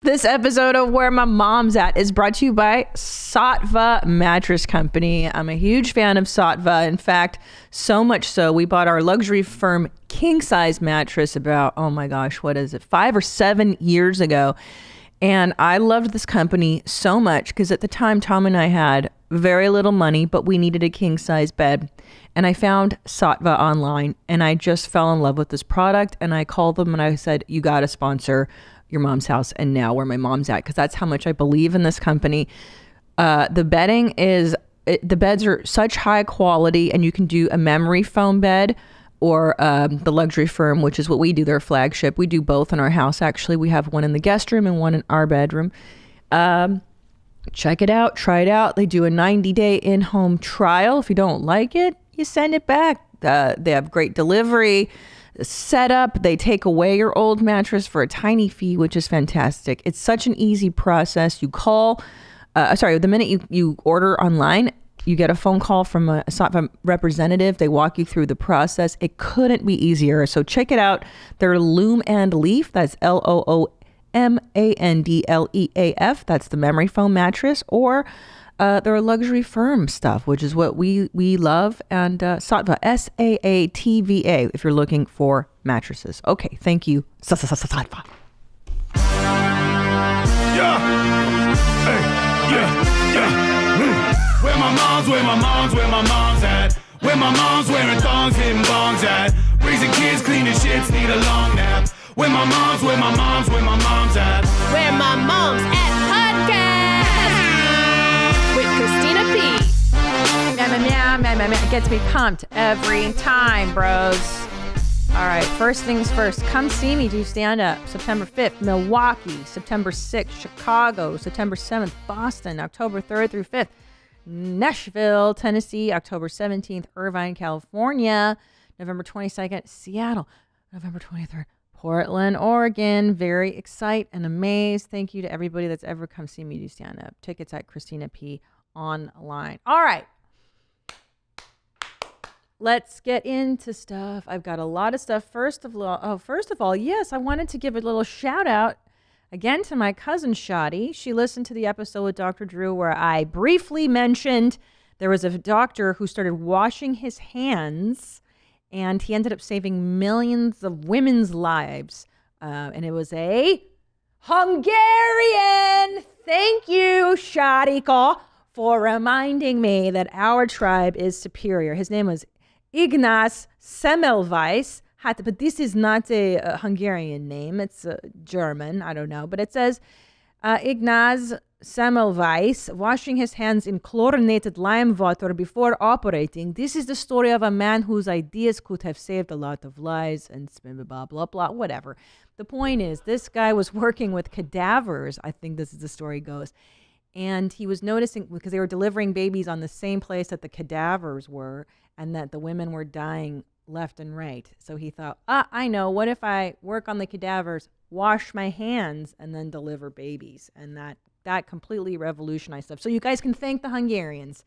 This episode of Where My Mom's At is brought to you by Sattva Mattress Company. I'm a huge fan of Sattva. In fact, so much so, we bought our luxury firm king size mattress about, oh my gosh, what is it, 5 or 7 years ago. And I loved this company so much because at the time, Tom and I had very little money, but we needed a king size bed. And I found Sattva online and I just fell in love with this product. And I called them and I said, you got to sponsor Your Mom's House and Now Where My Mom's At, because that's how much I believe in this company. The bedding is, the beds are such high quality, and you can do a memory foam bed or the luxury firm, which is what we do, their flagship. We do both in our house, actually. We have one in the guest room and one in our bedroom. Check it out, try it out. They do a 90-day in-home trial. If you don't like it, you send it back. They have great delivery setup. They take away your old mattress for a tiny fee, which is fantastic. It's such an easy process. You call, the minute you order online, you get a phone call from a Sattva representative. They walk you through the process. It couldn't be easier. So check it out. They're Loom and Leaf. That's LOOMANDLEAF. That's the memory foam mattress, or their luxury firm stuff, which is what we love. And Sattva, Saatva, if you're looking for mattresses. Okay, thank you, Sattva. Yeah, hey, yeah. Where my mom's at. Where my mom's wearing thongs, hitting bongs at. Raising kids, cleaning shits, need a long nap. Where my mom's at. Where my mom's at podcast with Christina P. It gets me pumped every time, bros. All right, first things first. Come see me do stand-up. September 5th, Milwaukee. September 6th, Chicago. September 7th, Boston. October 3rd through 5th, Nashville, Tennessee. October 17th, Irvine, California. November 22nd, Seattle. November 23rd, Portland, Oregon. Very excited and amazed. Thank you to everybody that's ever come see me do stand-up. Tickets at Christina P online. All right. Let's get into stuff. I've got a lot of stuff. First of all, yes, I wanted to give a little shout out again to my cousin Shadi. She listened to the episode with Dr. Drew where I briefly mentioned there was a doctor who started washing his hands and he ended up saving millions of women's lives. And it was a Hungarian. Thank you, Shadiko, for reminding me that our tribe is superior. His name was Ignaz Semmelweis. But this is not a Hungarian name. It's German. I don't know. But it says Ignaz Semmelweis washing his hands in chlorinated lime water before operating. This is the story of a man whose ideas could have saved a lot of lives and blah, blah, blah, whatever. The point is, this guy was working with cadavers. I think this is the story goes. And he was noticing, because they were delivering babies on the same place that the cadavers were, and that the women were dying left and right. So he thought, I know, what if I work on the cadavers, wash my hands, and then deliver babies? And that completely revolutionized stuff. So you guys can thank the Hungarians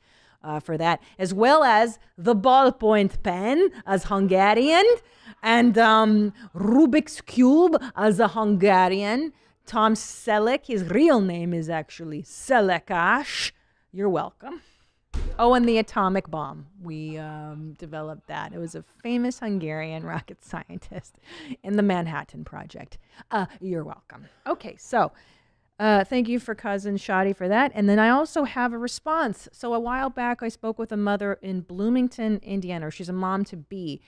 for that, as well as the ballpoint pen as Hungarian, and Rubik's Cube as a Hungarian. Tom Selleck, his real name is actually Selekas. You're welcome. Oh, and the atomic bomb. We developed that. It was a famous Hungarian rocket scientist in the Manhattan Project. You're welcome. Okay, so thank you for cousin Shadi for that. And then I also have a response. So a while back, I spoke with a mother in Bloomington, Indiana. She's a mom to be.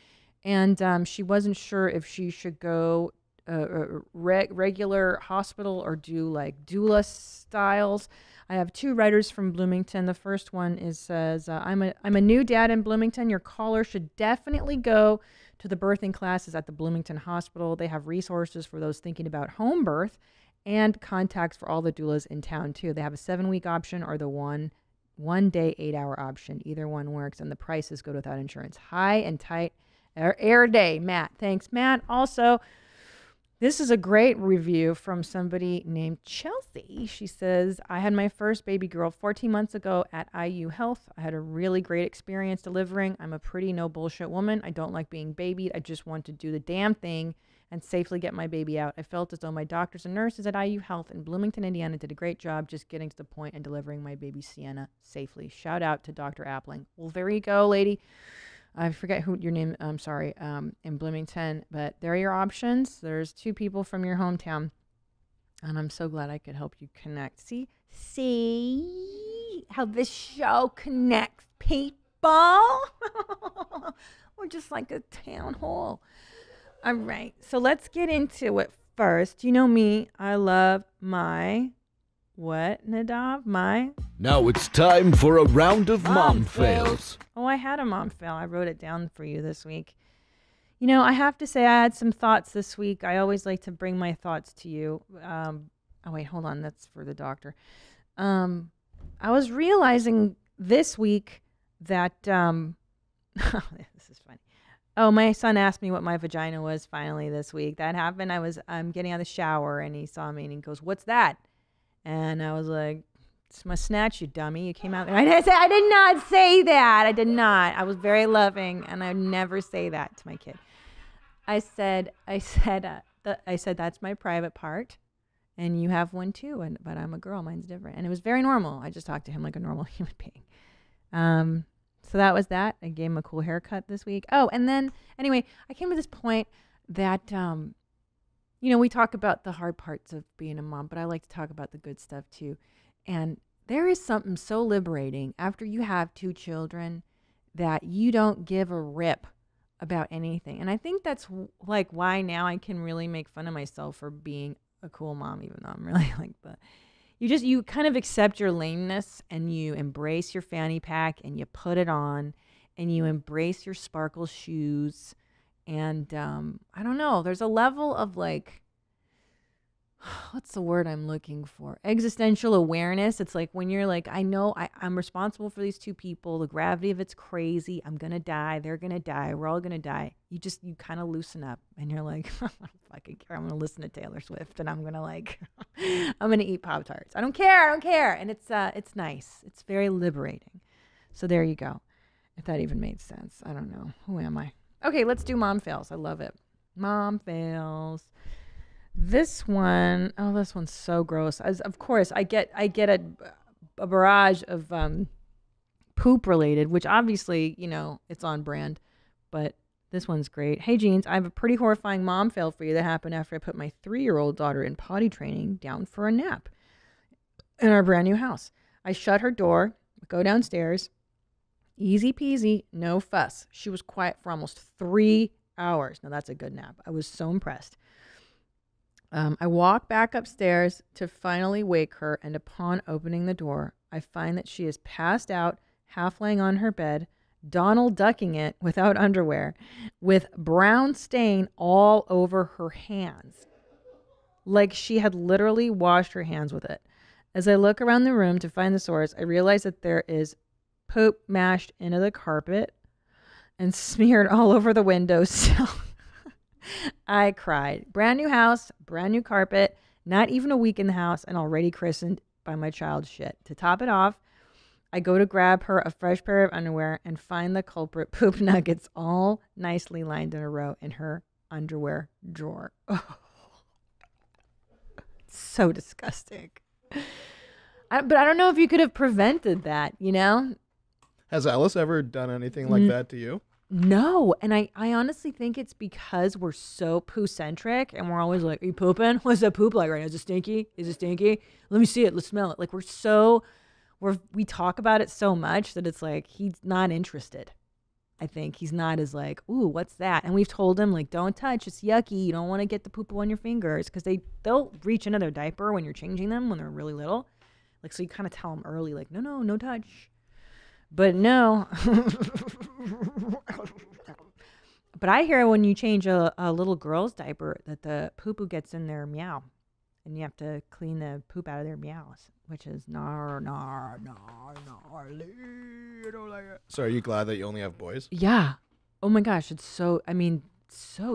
And she wasn't sure if she should go regular hospital or do like doula styles. I have 2 writers from Bloomington. The first one says, I'm a new dad in Bloomington. Your caller should definitely go to the birthing classes at the Bloomington Hospital. They have resources for those thinking about home birth and contacts for all the doulas in town too. They have a 7-week option or the one day 8-hour option. Either one works, and the prices go without insurance. High and tight air day, Matt. Thanks, Matt. Also, this is a great review from somebody named Chelsea. She says, I had my first baby girl 14 months ago at IU Health. I had a really great experience delivering. I'm a pretty no bullshit woman. I don't like being babied. I just want to do the damn thing and safely get my baby out. I felt as though my doctors and nurses at IU Health in Bloomington, Indiana did a great job just getting to the point and delivering my baby Sienna safely. Shout out to Dr. Appling. Well, there you go, lady. I forget who your name, I'm sorry, in Bloomington, but there are your options. There's 2 people from your hometown, and I'm so glad I could help you connect. See how this show connects people? We're just like a town hall. All right, so let's get into it first. You know me, I love my, what, Nadav? My? Now it's time for a round of mom fails. Oh, I had a mom fail. I wrote it down for you this week. You know, I have to say I had some thoughts this week. I always like to bring my thoughts to you. Oh, wait, hold on. That's for the doctor. I was realizing this week that, this is funny. Oh, my son asked me what my vagina was finally this week. That happened. I'm getting out of the shower and he saw me and he goes, "What's that?" And I was like, "It's my snatch, you dummy. You came out there." I did not say that. I did not. I was very loving and I never say that to my kid. I said, that's my private part and you have one too. But I'm a girl. Mine's different. And it was very normal. I just talked to him like a normal human being. So that was that. I gave him a cool haircut this week. Oh, and then anyway, I came to this point that, we talk about the hard parts of being a mom, but I like to talk about the good stuff too. And there is something so liberating after you have 2 children that you don't give a rip about anything. And I think that's like why now I can really make fun of myself for being a cool mom, even though I'm really like you kind of accept your lameness and you embrace your fanny pack and you put it on and you embrace your sparkle shoes. And I don't know, there's a level of like, what's the word I'm looking for? Existential awareness. It's like when you're like, I know I'm responsible for these 2 people. The gravity of it's crazy. I'm going to die. They're going to die. We're all going to die. You kind of loosen up and you're like, I don't fucking care. I'm going to listen to Taylor Swift and I'm going to I'm going to eat Pop-Tarts. I don't care. And it's nice. It's very liberating. So there you go. If that even made sense. I don't know. Who am I? Okay, let's do mom fails. I love it. Mom fails. This one's so gross. Of course, I get a barrage of poop related, which obviously, it's on brand, but this one's great. Hey, Jeans, I have a pretty horrifying mom fail for you that happened after I put my 3-year-old daughter in potty training down for a nap in our brand new house. I shut her door, go downstairs, easy peasy, no fuss. She was quiet for almost 3 hours. Now that's a good nap. I was so impressed. I walk back upstairs to finally wake her, and upon opening the door, I find that she is passed out, half laying on her bed, Donald ducking it without underwear, with brown stain all over her hands, like she had literally washed her hands with it. As I look around the room to find the source, I realize that there is poop mashed into the carpet and smeared all over the windowsill. I cried. Brand new house, brand new carpet, not even a week in the house, and already christened by my child's shit. To top it off, I go to grab her a fresh pair of underwear and find the culprit poop nuggets all nicely lined in a row in her underwear drawer. Oh. So disgusting. But I don't know if you could have prevented that, Has Alice ever done anything like that to you? No. And I honestly think it's because we're so poo-centric and we're always like, are you pooping? What's that poop like right now? Is it stinky? Let me see it. Let's smell it. Like we talk about it so much that it's like he's not interested. I think he's not as like, ooh, what's that? And we've told him like, don't touch. It's yucky. You don't want to get the poo-poo on your fingers because they'll reach into their diaper when you're changing them when they're really little. Like, so you kind of tell them early, like, no touch. But no. But I hear when you change a little girl's diaper that the poo-poo gets in their meow. And you have to clean the poop out of their meows, which is gnarly. I don't like it. So are you glad that you only have boys? Yeah. Oh my gosh, it's so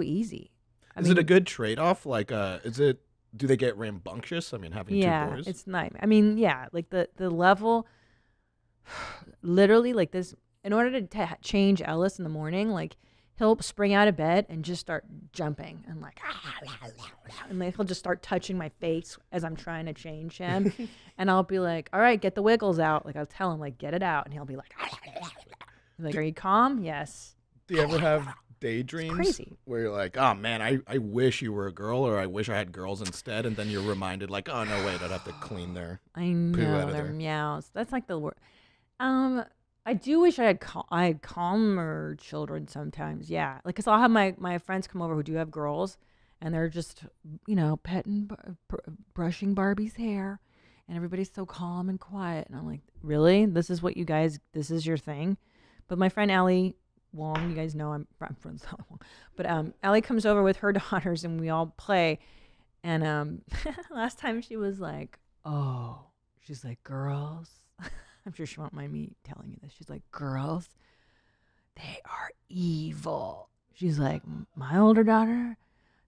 easy. Is it a good trade-off? Like, do they get rambunctious? I mean, having 2 boys? Yeah, it's nice. I mean, yeah, like the level, literally like this, in order to change Ellis in the morning, like he'll spring out of bed and just start jumping and like, and like he'll just start touching my face as I'm trying to change him. And I'll be like, all right, get the wiggles out. Like I'll tell him like, get it out. And he'll be like, are you calm? Yes. Do you ever have daydreams crazy. where you're like, oh man, I wish you were a girl, or I wish I had girls instead, and then you're reminded like, oh no, wait, I'd have to clean their I poo out know, of they're there. meows. That's like the word. I do wish I had calmer children sometimes. Yeah, like cause I'll have my friends come over who do have girls, and they're just petting, brushing Barbie's hair, and everybody's so calm and quiet. And I'm like, really? This is what you guys? This is your thing? But my friend Allie Wong, you guys know I'm friends with Allie Wong, but Allie comes over with her daughters, and we all play. And last time she was like, oh, she's like, girls. I'm sure she won't mind me telling you this. She's like, girls, they are evil. She's like, my older daughter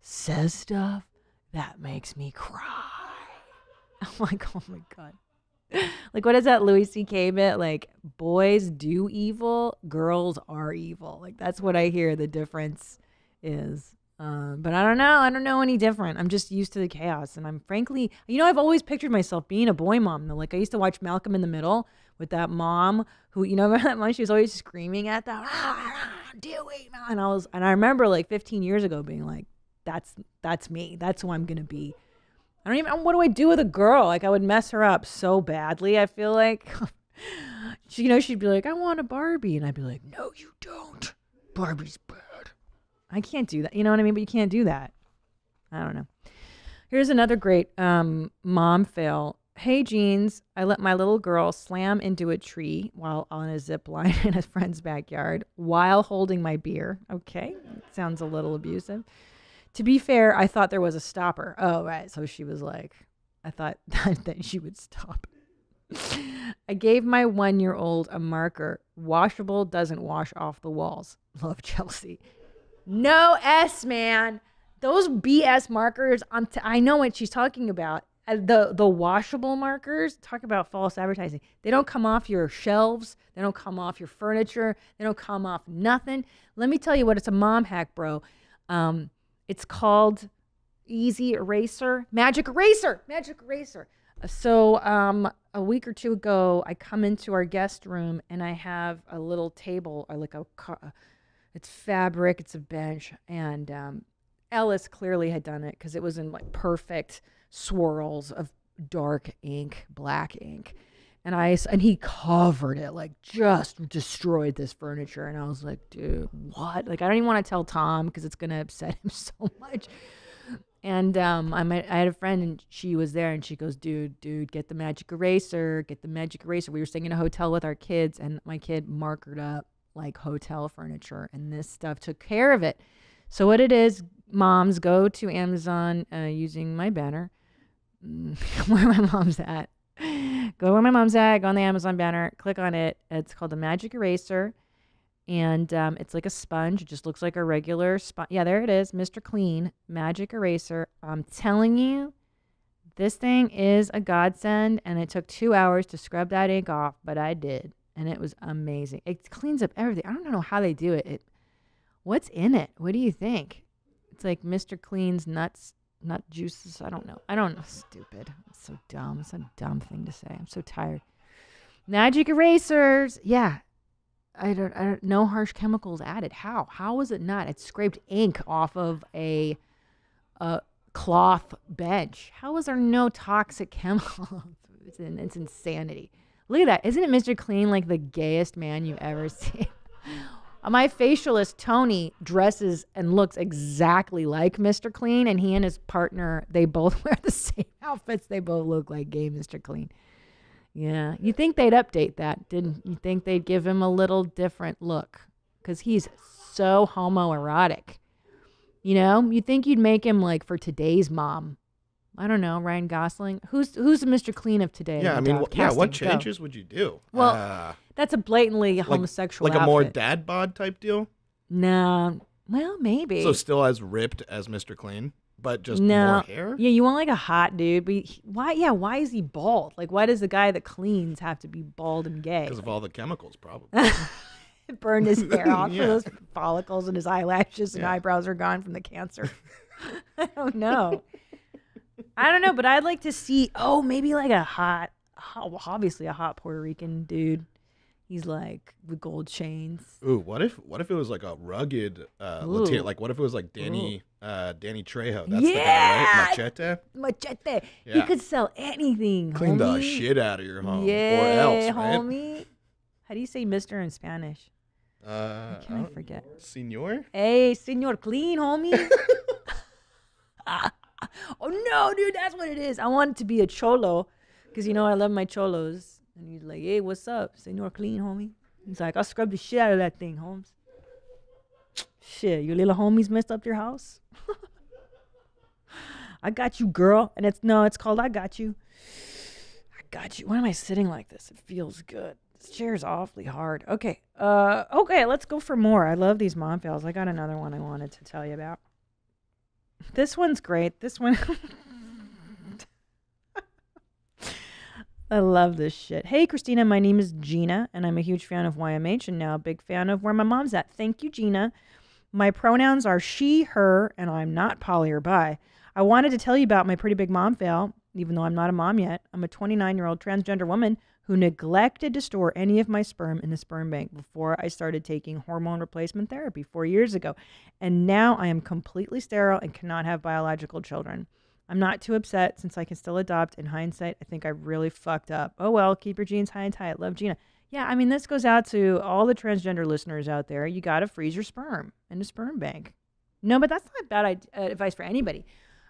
says stuff that makes me cry. I'm like, oh my God. Like, what is that Louis C.K. bit? Like, boys do evil, girls are evil. Like, that's what I hear the difference is. But I don't know. I don't know any different. I'm just used to the chaos. And I'm frankly, I've always pictured myself being a boy mom, though. Like, I used to watch Malcolm in the Middle with that mom who, remember that mom? She was always screaming at them, Dewey. And I remember like 15 years ago being like, that's me. That's who I'm going to be. What do I do with a girl? Like, I would mess her up so badly. I feel like, she'd be like, I want a Barbie. And I'd be like, no, you don't. Barbie's bad. I can't do that. You know what I mean? But you can't do that. I don't know. Here's another great mom fail. Hey, Jeans, I let my little girl slam into a tree while on a zip line in a friend's backyard while holding my beer. Okay. Sounds a little abusive. To be fair, I thought there was a stopper. Oh, right. So she was like, I thought that she would stop. I gave my 1-year-old a marker. Washable, doesn't wash off the walls. Love, Chelsea. No S, man. Those BS markers, I know what she's talking about. The washable markers, talk about false advertising. They don't come off your shelves. They don't come off your furniture. They don't come off nothing. Let me tell you what, it's a mom hack, bro. It's called Easy Eraser. Magic Eraser. So a week or two ago, I come into our guest room and I have a little table, or like it's fabric, it's a bench, and Ellis clearly had done it because it was in like perfect swirls of dark ink, black ink. And he covered it, like just destroyed this furniture. And I was like, dude, what? Like, I don't even want to tell Tom because it's going to upset him so much. And I had a friend and she was there and she goes, dude, get the magic eraser. We were staying in a hotel with our kids and my kid markered up like hotel furniture and this stuff took care of it. So what it is, moms, go to Amazon using my banner. Where my mom's at. Go where my mom's at, go on the Amazon banner, click on it. It's called the Magic Eraser. And it's like a sponge. It just looks like a regular sponge. Yeah, there it is. Mr. Clean Magic Eraser. I'm telling you, this thing is a godsend. And it took 2 hours to scrub that ink off, but I did. And it was amazing. It cleans up everything. I don't know how they do it. What's in it? What do you think? It's like Mr. Clean's nut juices. I don't know. Stupid. It's so dumb. It's a dumb thing to say. I'm so tired. Magic erasers. Yeah. I don't no harsh chemicals added. How was it not? It scraped ink off of a cloth bench. How was there no toxic chemicals? It's insanity. Look at that. Isn't it Mr. Clean like the gayest man you've ever seen? My facialist, Tony, dresses and looks exactly like Mr. Clean, and he and his partner, they both wear the same outfits. They both look like gay Mr. Clean. Yeah. You think they'd update that, didn't you? Think they'd give him a little different look? Because he's so homoerotic. You think you'd make him like for today's mom. I don't know, Ryan Gosling. Who's the Mr. Clean of today? Yeah, I mean, what changes would you do? Well, that's a blatantly homosexual like a more dad bod type deal? No. Well, maybe. So still as ripped as Mr. Clean, but just more hair? Yeah, you want like a hot dude. But why is he bald? Like, why does the guy that cleans have to be bald and gay? Because of all the chemicals, probably. It burned his hair off. Yeah. Those follicles and his eyelashes and eyebrows are gone from the cancer. I don't know. But I'd like to see, maybe like obviously a hot Puerto Rican dude. He's like with gold chains. Ooh, what if it was like a rugged Latino? Like, what if it was like Danny Trejo? That's the guy, right? Machete. Machete. Yeah. He could sell anything. Clean the homie. shit out of your home, Yeah, or else, right? homie. How do you say Mr. in Spanish? I Can I forget? Senor. Hey, senor, clean, homie. Oh no, dude, that's what it is. I want it to be a cholo, because I love my cholos. And he's like, hey, what's up? Senor clean, homie. He's like, I'll scrub the shit out of that thing, Holmes. Shit, your little homies messed up your house? I got you, girl. And it's called I Got You. I got you. Why am I sitting like this? It feels good. This chair's awfully hard. Okay. Let's go for more. I love these mom fails. I got another one I wanted to tell you about. This one's great. This one... I love this shit. Hey, Christina, my name is Gina, and I'm a huge fan of YMH and now a big fan of Where My Mom's At. Thank you, Gina. My pronouns are she, her, and I'm not poly or bi. I wanted to tell you about my pretty big mom fail, even though I'm not a mom yet. I'm a 29-year-old transgender woman who neglected to store any of my sperm in a sperm bank before I started taking hormone replacement therapy 4 years ago. And now I am completely sterile and cannot have biological children. I'm not too upset since I can still adopt. In hindsight, I think I really fucked up. Oh well, keep your genes high and tight. Love, Gina. Yeah, this goes out to all the transgender listeners out there. You got to freeze your sperm in a sperm bank. No, but that's not bad advice for anybody.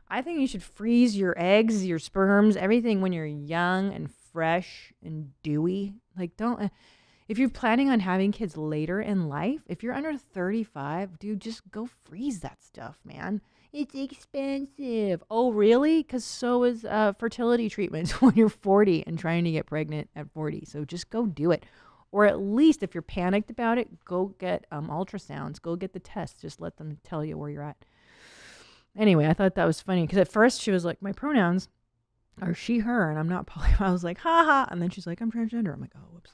I think you should freeze your eggs, your sperms, everything when you're young and fresh and dewy. Like, if you're planning on having kids later in life, if you're under 35, dude, just go freeze that stuff, man. It's expensive. Oh, really? Because so is fertility treatment when you're 40 and trying to get pregnant at 40. So just go do it. Or at least if you're panicked about it, go get ultrasounds. Go get the tests. Just let them tell you where you're at. Anyway, I thought that was funny because at first she was like, my pronouns are she, her, and I'm not poly. I was like, ha ha. And then she's like, I'm transgender. I'm like, oh, whoops.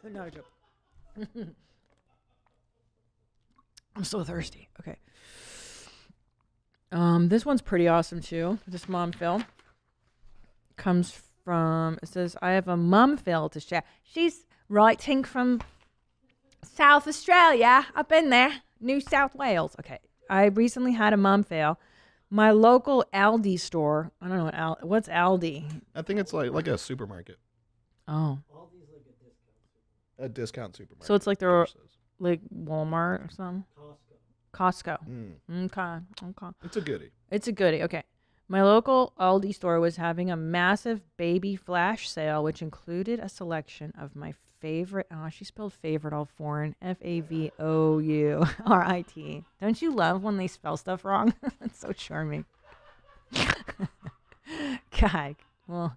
Not a joke. I'm so thirsty. Okay. This one's pretty awesome too. This mom fail comes from, it says, I have a mum fail to share. She's writing from South Australia. I've been there. New South Wales. Okay. I recently had a mum fail. My local Aldi store, I don't know what's Aldi? I think it's like a supermarket. Oh. A discount supermarket. So it's like they're like Walmart or something? Costco. Okay. It's a goodie. It's a goodie. Okay. My local Aldi store was having a massive baby flash sale, which included a selection of my favorite. Oh, she spelled favorite all foreign. Favourite. Don't you love when they spell stuff wrong? That's so charming. God. Well,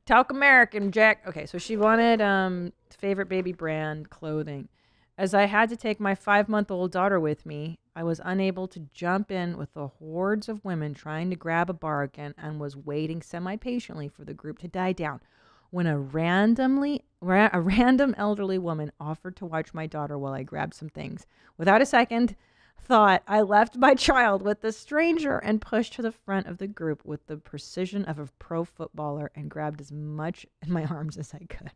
talk American, Jack. Okay, so she wanted favorite baby brand clothing. As I had to take my 5-month-old daughter with me, I was unable to jump in with the hordes of women trying to grab a bargain and was waiting semi-patiently for the group to die down when a random elderly woman offered to watch my daughter while I grabbed some things. Without a second thought, I left my child with the stranger and pushed to the front of the group with the precision of a pro footballer and grabbed as much in my arms as I could.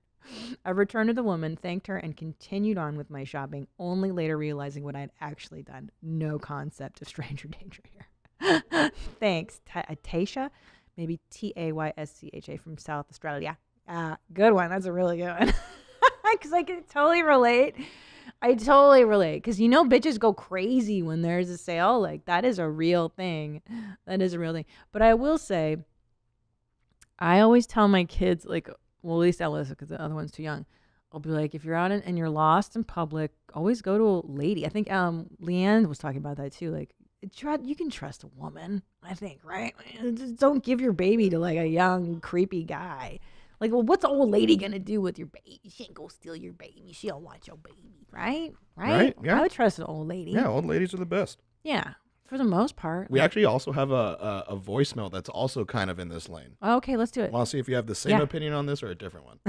I returned to the woman, thanked her, and continued on with my shopping, only later realizing what I'd actually done. No concept of stranger danger here. Thanks. Taysha? Maybe Tayscha from South Australia. Good one. That's a really good one. Because I can totally relate. Because bitches go crazy when there's a sale. Like, that is a real thing. But I will say, I always tell my kids, like, well, at least Ellis, because the other one's too young. I'll be like, if you're out and you're lost in public, always go to a lady. I think Leanne was talking about that too. Like, you can trust a woman, I think, right? Just don't give your baby to like a young, creepy guy. Like, well, what's an old lady going to do with your baby? She ain't going to steal your baby. She don't want your baby, right? Right, yeah. I would trust an old lady. Yeah, old ladies are the best. Yeah, for the most part. We actually also have a voicemail that's also kind of in this lane. Okay, let's do it. Want to see if you have the same opinion on this or a different one?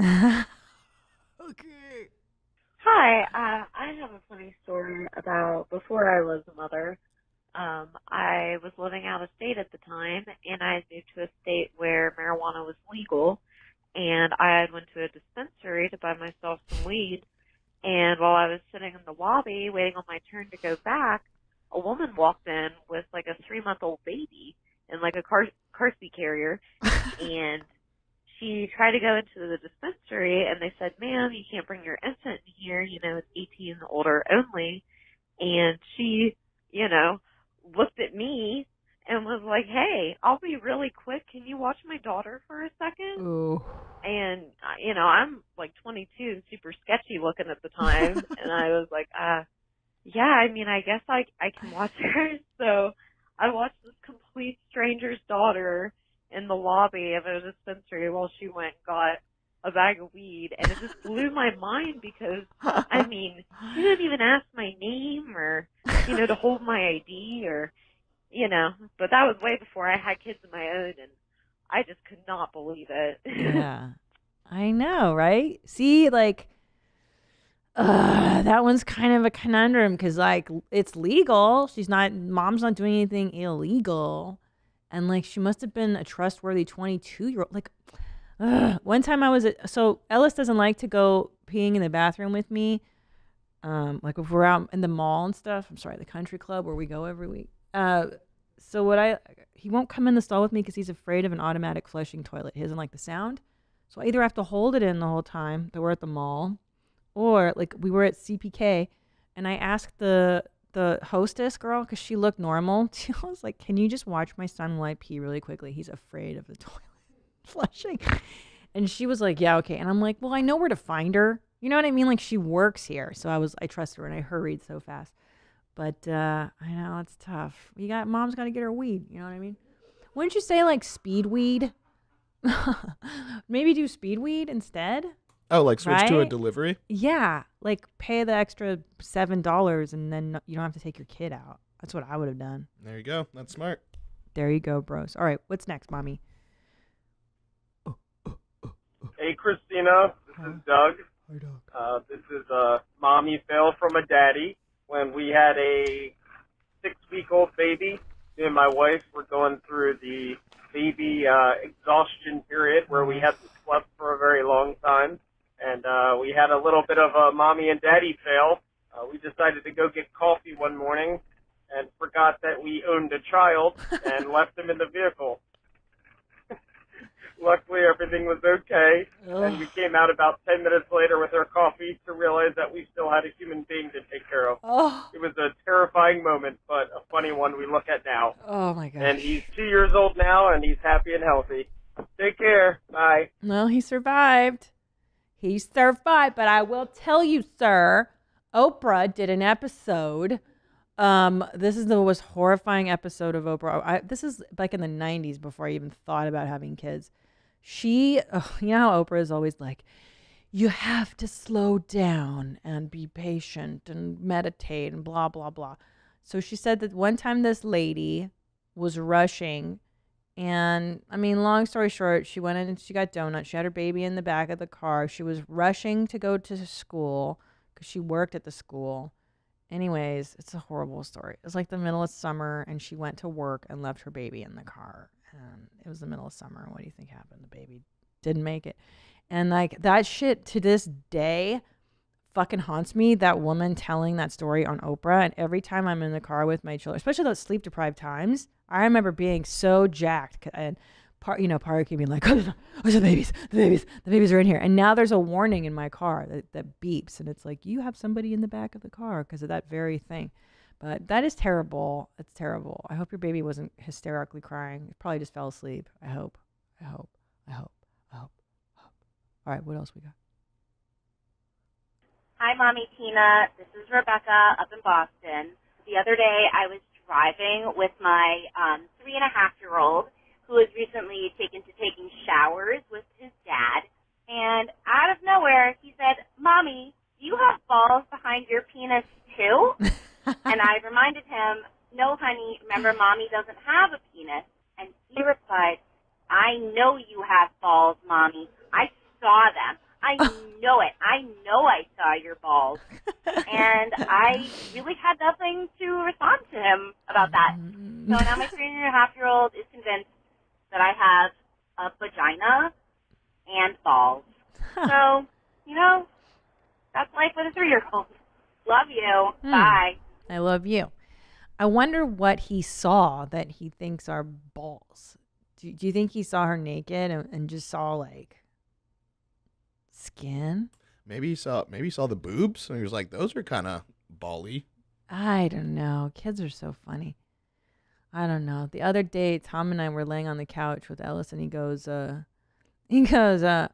Okay. Hi, I have a funny story about before I was a mother. I was living out of state at the time, and I had moved to a state where marijuana was legal, and I had went to a dispensary to buy myself some weed, and while I was sitting in the lobby waiting on my turn to go back, a woman walked in with like a 3-month-old baby in like a car seat carrier, and she tried to go into the dispensary, and they said, ma'am, you can't bring your infant in here, you know, it's 18 and older only. And she, you know, looked at me and was like, hey, I'll be really quick. Can you watch my daughter for a second? Ooh. And, you know, I'm like 22 and super sketchy looking at the time. And I was like, yeah, I mean, I guess I can watch her. So I watched this complete stranger's daughter in the lobby of a dispensary while she went and got a bag of weed, and it just blew my mind because, I mean, she didn't even ask my name or, you know, to hold my ID or, you know, but that was way before I had kids of my own, and I just could not believe it. Yeah. I know, right? See, like, that one's kind of a conundrum because, like, it's legal. Mom's not doing anything illegal. And, like, she must have been a trustworthy 22-year-old. Like, one time so Ellis doesn't like to go peeing in the bathroom with me. Like, if we're out in the mall and stuff. I'm sorry, the country club where we go every week. So he won't come in the stall with me because he's afraid of an automatic flushing toilet. He doesn't like the sound. So I either have to hold it in the whole time that we're at the mall, or, like, we were at CPK, and I asked the hostess girl, because she looked normal. She was like, can you just watch my son while I pee really quickly? He's afraid of the toilet flushing. And she was like, yeah, okay. And I'm like, well, I know where to find her. You know what I mean? Like, she works here. So I trust her, and I hurried so fast. But I know it's tough. Mom's got to get her weed. You know what I mean? Wouldn't you say, like, speed weed? Maybe do speed weed instead? Oh, like switch to a Right? delivery? Yeah, like pay the extra $7 and then you don't have to take your kid out. That's what I would have done. There you go. That's smart. There you go, bros. All right, what's next, mommy? Hey, Christina. This is Doug. Hi, Doug. This is a mommy fail from a daddy. When we had a 6-week-old baby, me and my wife were going through the baby exhaustion period where we hadn't slept for a very long time. And we had a little bit of a mommy and daddy fail. We decided to go get coffee one morning and forgot that we owned a child and left him in the vehicle. Luckily, everything was okay, and we came out about 10 minutes later with our coffee to realize that we still had a human being to take care of. It was a terrifying moment, but a funny one we look at now. Oh, my gosh. And he's 2 years old now, and he's happy and healthy. Take care. Bye. Well, he survived. He survived, but I will tell you, sir, Oprah did an episode. This is the most horrifying episode of Oprah. This is like in the 90s before I even thought about having kids. You know how Oprah is always like, you have to slow down and be patient and meditate and blah, blah, blah. So she said that one time this lady was rushing, and I mean, long story short, she went in and she got donuts. She had her baby in the back of the car. She was rushing to go to school because she worked at the school. Anyways, it's a horrible story. It was like the middle of summer, and she went to work and left her baby in the car. And it was the middle of summer. What do you think happened? The baby didn't make it. And like that shit to this day fucking haunts me, that woman telling that story on Oprah. And every time I'm in the car with my children, especially those sleep deprived times, I remember being so jacked. And Parker being like, oh, the babies are in here. And now there's a warning in my car that beeps. And it's like, you have somebody in the back of the car because of that very thing. But that is terrible. It's terrible. I hope your baby wasn't hysterically crying. It probably just fell asleep. I hope. All right, what else we got? Hi, Mommy Tina. This is Rebecca up in Boston. The other day, I was driving with my 3.5-year-old who was recently taking showers with his dad. And out of nowhere, he said, Mommy, do you have balls behind your penis too? And I reminded him, no, honey, remember, Mommy doesn't have a penis. And he replied, I know you have balls, Mommy. I saw them. I know it. I know I saw your balls. So now my 3.5-year-old is convinced that I have a vagina and balls. So, that's life with a 3-year-old. Love you. Bye. I love you. I wonder what he saw that he thinks are balls. Do you think he saw her naked and just saw like skin? Maybe he saw the boobs and he was like, those are kind of bally. I don't know. Kids are so funny. I don't know. The other day, Tom and I were laying on the couch with Ellis, and he goes,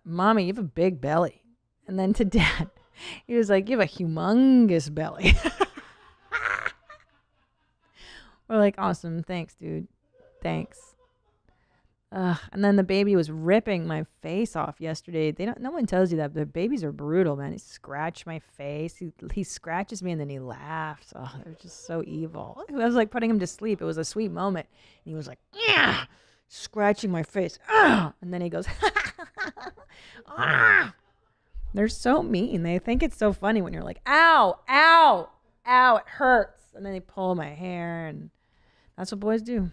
Mommy, you have a big belly. And then to Dad, he was like, you have a humongous belly. We're like, awesome. Thanks, dude. Thanks. And then the baby was ripping my face off yesterday. No one tells you that, but babies are brutal, man. He scratched my face. He scratches me and then he laughs. Oh, they're just so evil. I was like putting him to sleep. It was a sweet moment. And he was like, yeah, scratching my face. And then he goes, They're so mean. They think it's so funny when you're like, ow, ow, ow, it hurts. And then they pull my hair, and that's what boys do.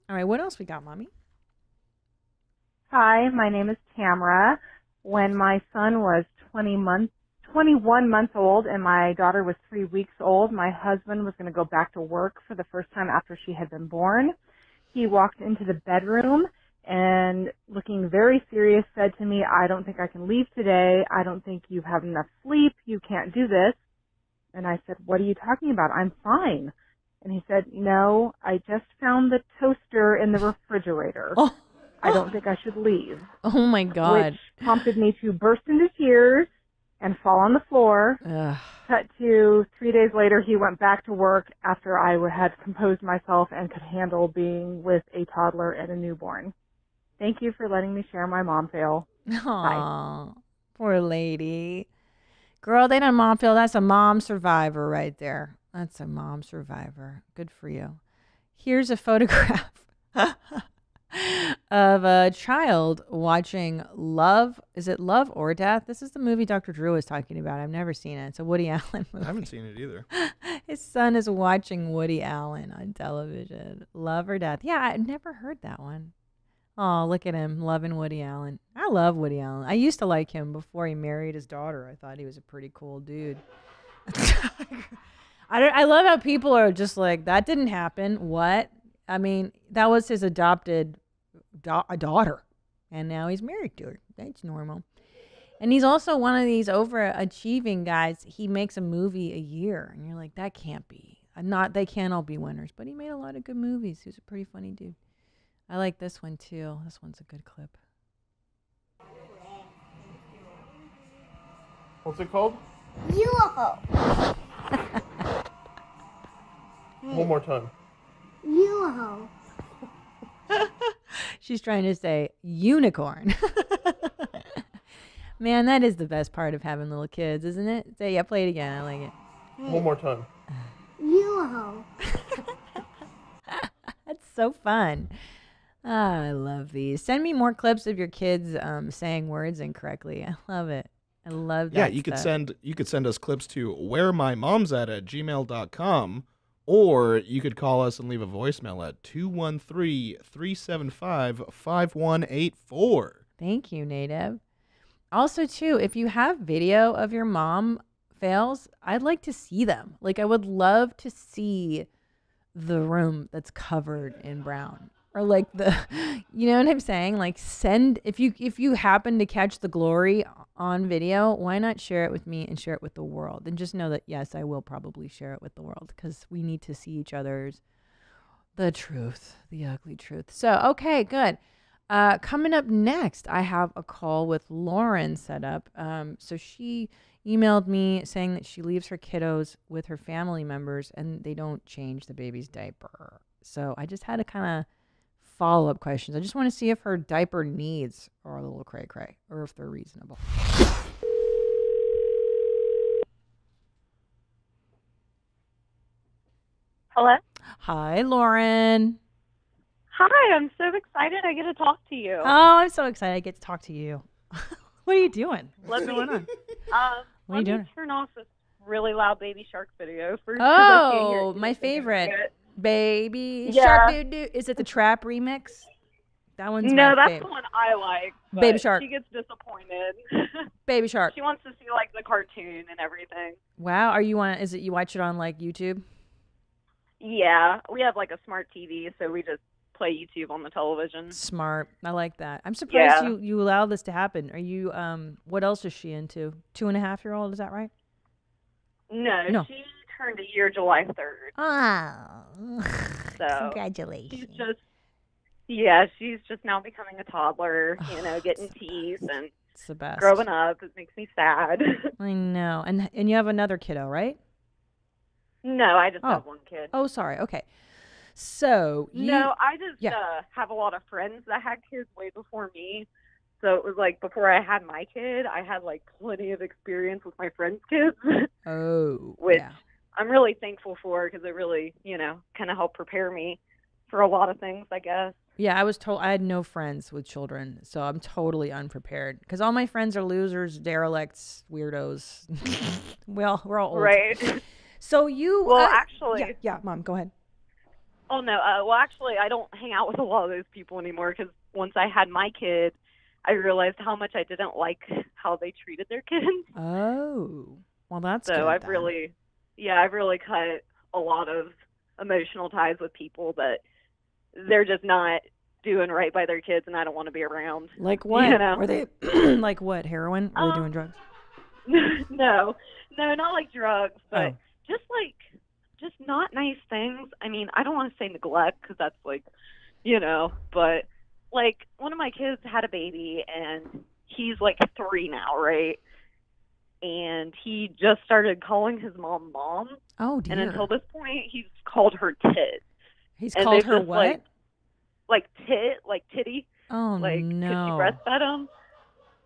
All right, what else we got, Mommy? Hi, my name is Tamara. When my son was 21 months old and my daughter was 3 weeks old, my husband was going to go back to work for the first time after she had been born. He walked into the bedroom and, looking very serious, said to me, I don't think I can leave today. I don't think you have enough sleep. You can't do this. And I said, what are you talking about? I'm fine. And he said, no, I just found the toaster in the refrigerator. Oh. I don't think I should leave. Oh, my God. Which prompted me to burst into tears and fall on the floor. Ugh. Cut to 3 days later, he went back to work after I had composed myself and could handle being with a toddler and a newborn. Thank you for letting me share my mom fail. Aw, poor lady. Girl, they done mom fail. That's a mom survivor right there. That's a mom survivor. Good for you. Here's a photograph of a child watching Love. Is it Love or Death? This is the movie Dr. Drew was talking about. I've never seen it. It's a Woody Allen movie. I haven't seen it either. His son is watching Woody Allen on television. Love or Death. Yeah, I'd never heard that one. Oh, look at him loving Woody Allen. I love Woody Allen. I used to like him before he married his daughter. I thought he was a pretty cool dude. I love how people are just like, that didn't happen. What? I mean, that was his adopted daughter. And now he's married to her. That's normal. And he's also one of these overachieving guys. He makes a movie a year. And you're like, that can't be. They can't all be winners. But he made a lot of good movies. He was a pretty funny dude. I like this one, too. This one's a good clip. What's it called? UFO. One more time. UFO. She's trying to say unicorn. Man, that is the best part of having little kids, isn't it? Say, yeah, play it again. I like it. One more time. UFO. That's so fun. I love these. Send me more clips of your kids saying words incorrectly. I love it. I love that. Yeah, you could send us clips to wheremymomsat@gmail.com, or you could call us and leave a voicemail at 213-375-5184. Thank you, Native. Also, too, if you have video of your mom fails, I'd like to see them. Like, I would love to see the room that's covered in brown. Or like you know what I'm saying? Like, if you happen to catch the glory on video, why not share it with me and share it with the world? And just know that, yes, I will probably share it with the world because we need to see each other's, the truth, the ugly truth. So, okay, good. Coming up next, I have a call with Lauren set up. So she emailed me saying that she leaves her kiddos with her family members and they don't change the baby's diaper. So I just had to kind of follow-up questions. I just want to see if her diaper needs are a little cray-cray or if they're reasonable. Hello? Hi, Lauren. Hi, I'm so excited I get to talk to you. Oh, I'm so excited I get to talk to you. What are you doing? What's going on? What are you doing? Turn off this really loud Baby Shark video for Oh, my favorite. Baby Yeah. Shark Doo Doo. Is it the Trap remix? That one's No, my that's favorite. the one I like. But Baby Shark. She gets disappointed. Baby Shark. She wants to see like the cartoon and everything. Wow. Are you on? Is it you watch it on like YouTube? Yeah, we have like a smart TV, so we just play YouTube on the television. Smart. I like that. I'm surprised Yeah. you allow this to happen. Are you what else is she into? 2.5-year-old, is that right? No, she turned a year July 3rd. Oh. So Congratulations. She's just now becoming a toddler, getting teeth and It's the best. growing up. It makes me sad. I know. And you have another kiddo, right? No, I just have one kid. Oh, sorry. Okay. So No, I just Yeah. have a lot of friends that had kids way before me. So it was like before I had my kid, I had like plenty of experience with my friends' kids. Oh, which yeah. I'm really thankful for because it really, kind of helped prepare me for a lot of things, I guess. Yeah, I was told I had no friends with children, so I'm totally unprepared because all my friends are losers, derelicts, weirdos. Well, we're all old. Right. So you Well, actually, yeah, Mom, go ahead. Oh no, actually, I don't hang out with a lot of those people anymore because once I had my kid, I realized how much I didn't like how they treated their kids. Oh, well, that's So good. I've then. really cut a lot of emotional ties with people that they're just not doing right by their kids, and I don't want to be around. Like what? You know? Were they like what? Heroin? Were they doing drugs? No, not like drugs, but Oh. just not nice things. I mean, I don't want to say neglect because that's like, but like one of my kids had a baby and he's like 3 now, right? And he just started calling his mom. Oh dear. And until this point, he's called her tit. He's And called they've her just, what? Like tit, like titty. Oh Like, could she no. breastfed him?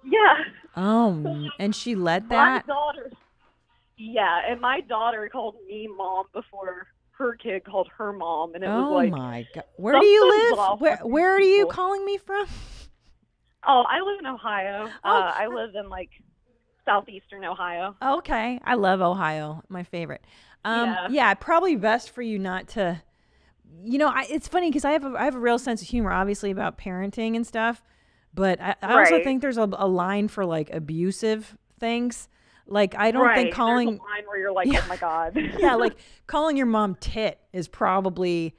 Yeah. And she let My that? daughter. Yeah, and my daughter called me mom before her kid called her mom, and it was Oh like, my god. Where do you something's live? off with Where are these you people. calling me from? Oh, I live in Ohio. Oh. I live in like southeastern Ohio. Okay. I love Ohio. My favorite. Yeah, probably best for you not to. It's funny because I have a real sense of humor, obviously, about parenting and stuff. But I also Right. think there's a line for like abusive things. Like I don't think calling. There's a line where you're like, oh my god. Yeah, like calling your mom tit is probably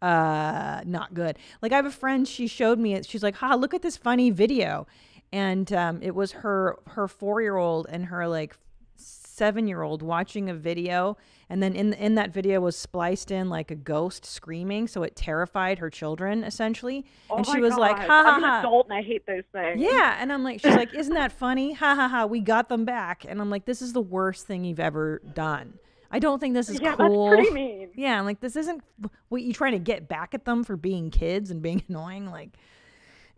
not good. Like I have a friend, she showed me it. She's like, look at this funny video. And it was her 4-year-old and her like 7-year-old watching a video, and then in that video was spliced in like a ghost screaming, so it terrified her children essentially. Oh And my she was like, God. ha ha I'm an ha. adult and I hate those things. Yeah, and I'm like, she's like, isn't that funny? Ha ha ha, we got them back. And I'm like, this is the worst thing you've ever done. I don't think this is Yeah, cool. that's pretty mean. Yeah, I'm like, this isn't what you trying to get back at them for being kids and being annoying. Like,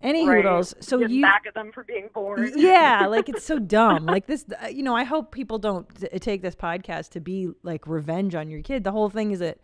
any Right. hoodles. So Get you back at them for being born. yeah, like it's so dumb. Like this, I hope people don't take this podcast to be like revenge on your kid. The whole thing is that,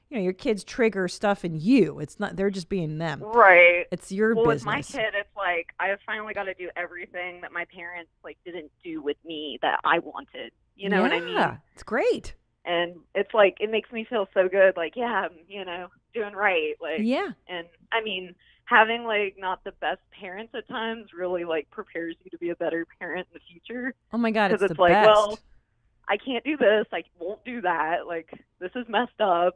your kids trigger stuff in you. It's not, they're just being them. Right. It's your well, business. with my kid, it's like I have finally got to do everything that my parents like didn't do with me that I wanted. You know what I mean? Yeah, it's great. And it's like it makes me feel so good. Like, yeah, I'm, doing right. Like, Yeah. And I mean, having like not the best parents at times really like prepares you to be a better parent in the future. Oh my God, it's Because the it's like, best. well, I can't do this. I won't do that. Like, this is messed up.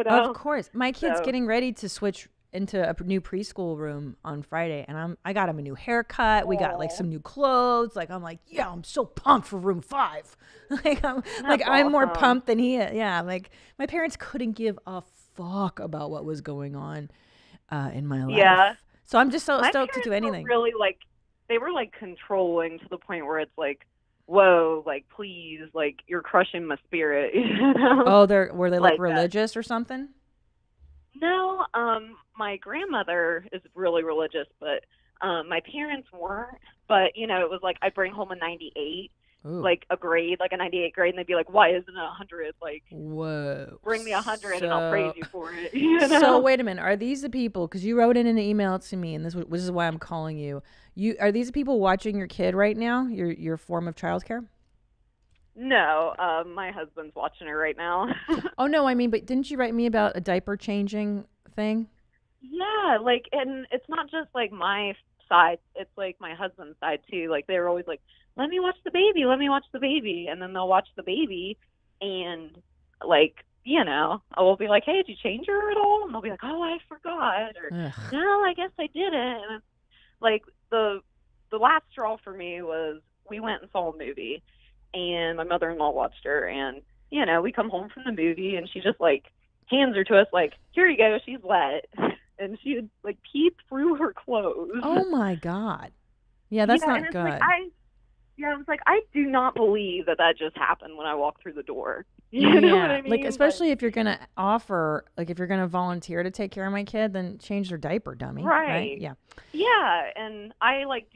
Of course. My kid's So- getting ready to switch into a new preschool room on Friday, and I got him a new haircut. We got like some new clothes. Like I'm like, yeah, I'm so pumped for room 5. I'm more awesome. pumped than he is. Yeah, like my parents couldn't give a fuck about what was going on in my life. Yeah. So I'm just so My stoked to do parents were anything. really like, they were like controlling to the point where it's like, whoa, like please, like you're crushing my spirit. Oh, were they like Like that. religious or something? No, my grandmother is really religious, but my parents weren't. But it was like I'd bring home a 98, Ooh. like a grade, like a 98 grade, and they'd be like, "Why isn't it 100?" Like, whoa. bring me 100 and I'll So- praise you for it. So wait a minute. Are these the people? Because you wrote in an email to me, and this is why I'm calling you. Are these the people watching your kid right now? Your form of childcare? No, my husband's watching her right now. Oh, no, I mean, but didn't you write me about a diaper changing thing? Yeah, like, and it's not just like my side, it's like my husband's side too. Like, they're always like, let me watch the baby, let me watch the baby. And then they'll watch the baby and, like, you know, I will be like, hey, did you change her at all? And they'll be like, oh, I forgot. Or, no, I guess I didn't. And it's, like, the last straw for me was we went and saw a movie, and my mother-in-law watched her, and, you know, we come home from the movie, and she just, like, hands her to us, like, here you go, she's wet. And she had, like, peed through her clothes. Oh, my God. Yeah, that's not and good. Like, I was like, I do not believe that just happened when I walked through the door. You know what I mean? Like, especially if you're going to offer, like, if you're going to volunteer to take care of my kid, then change their diaper, dummy. Right? Yeah. Yeah, and I, like,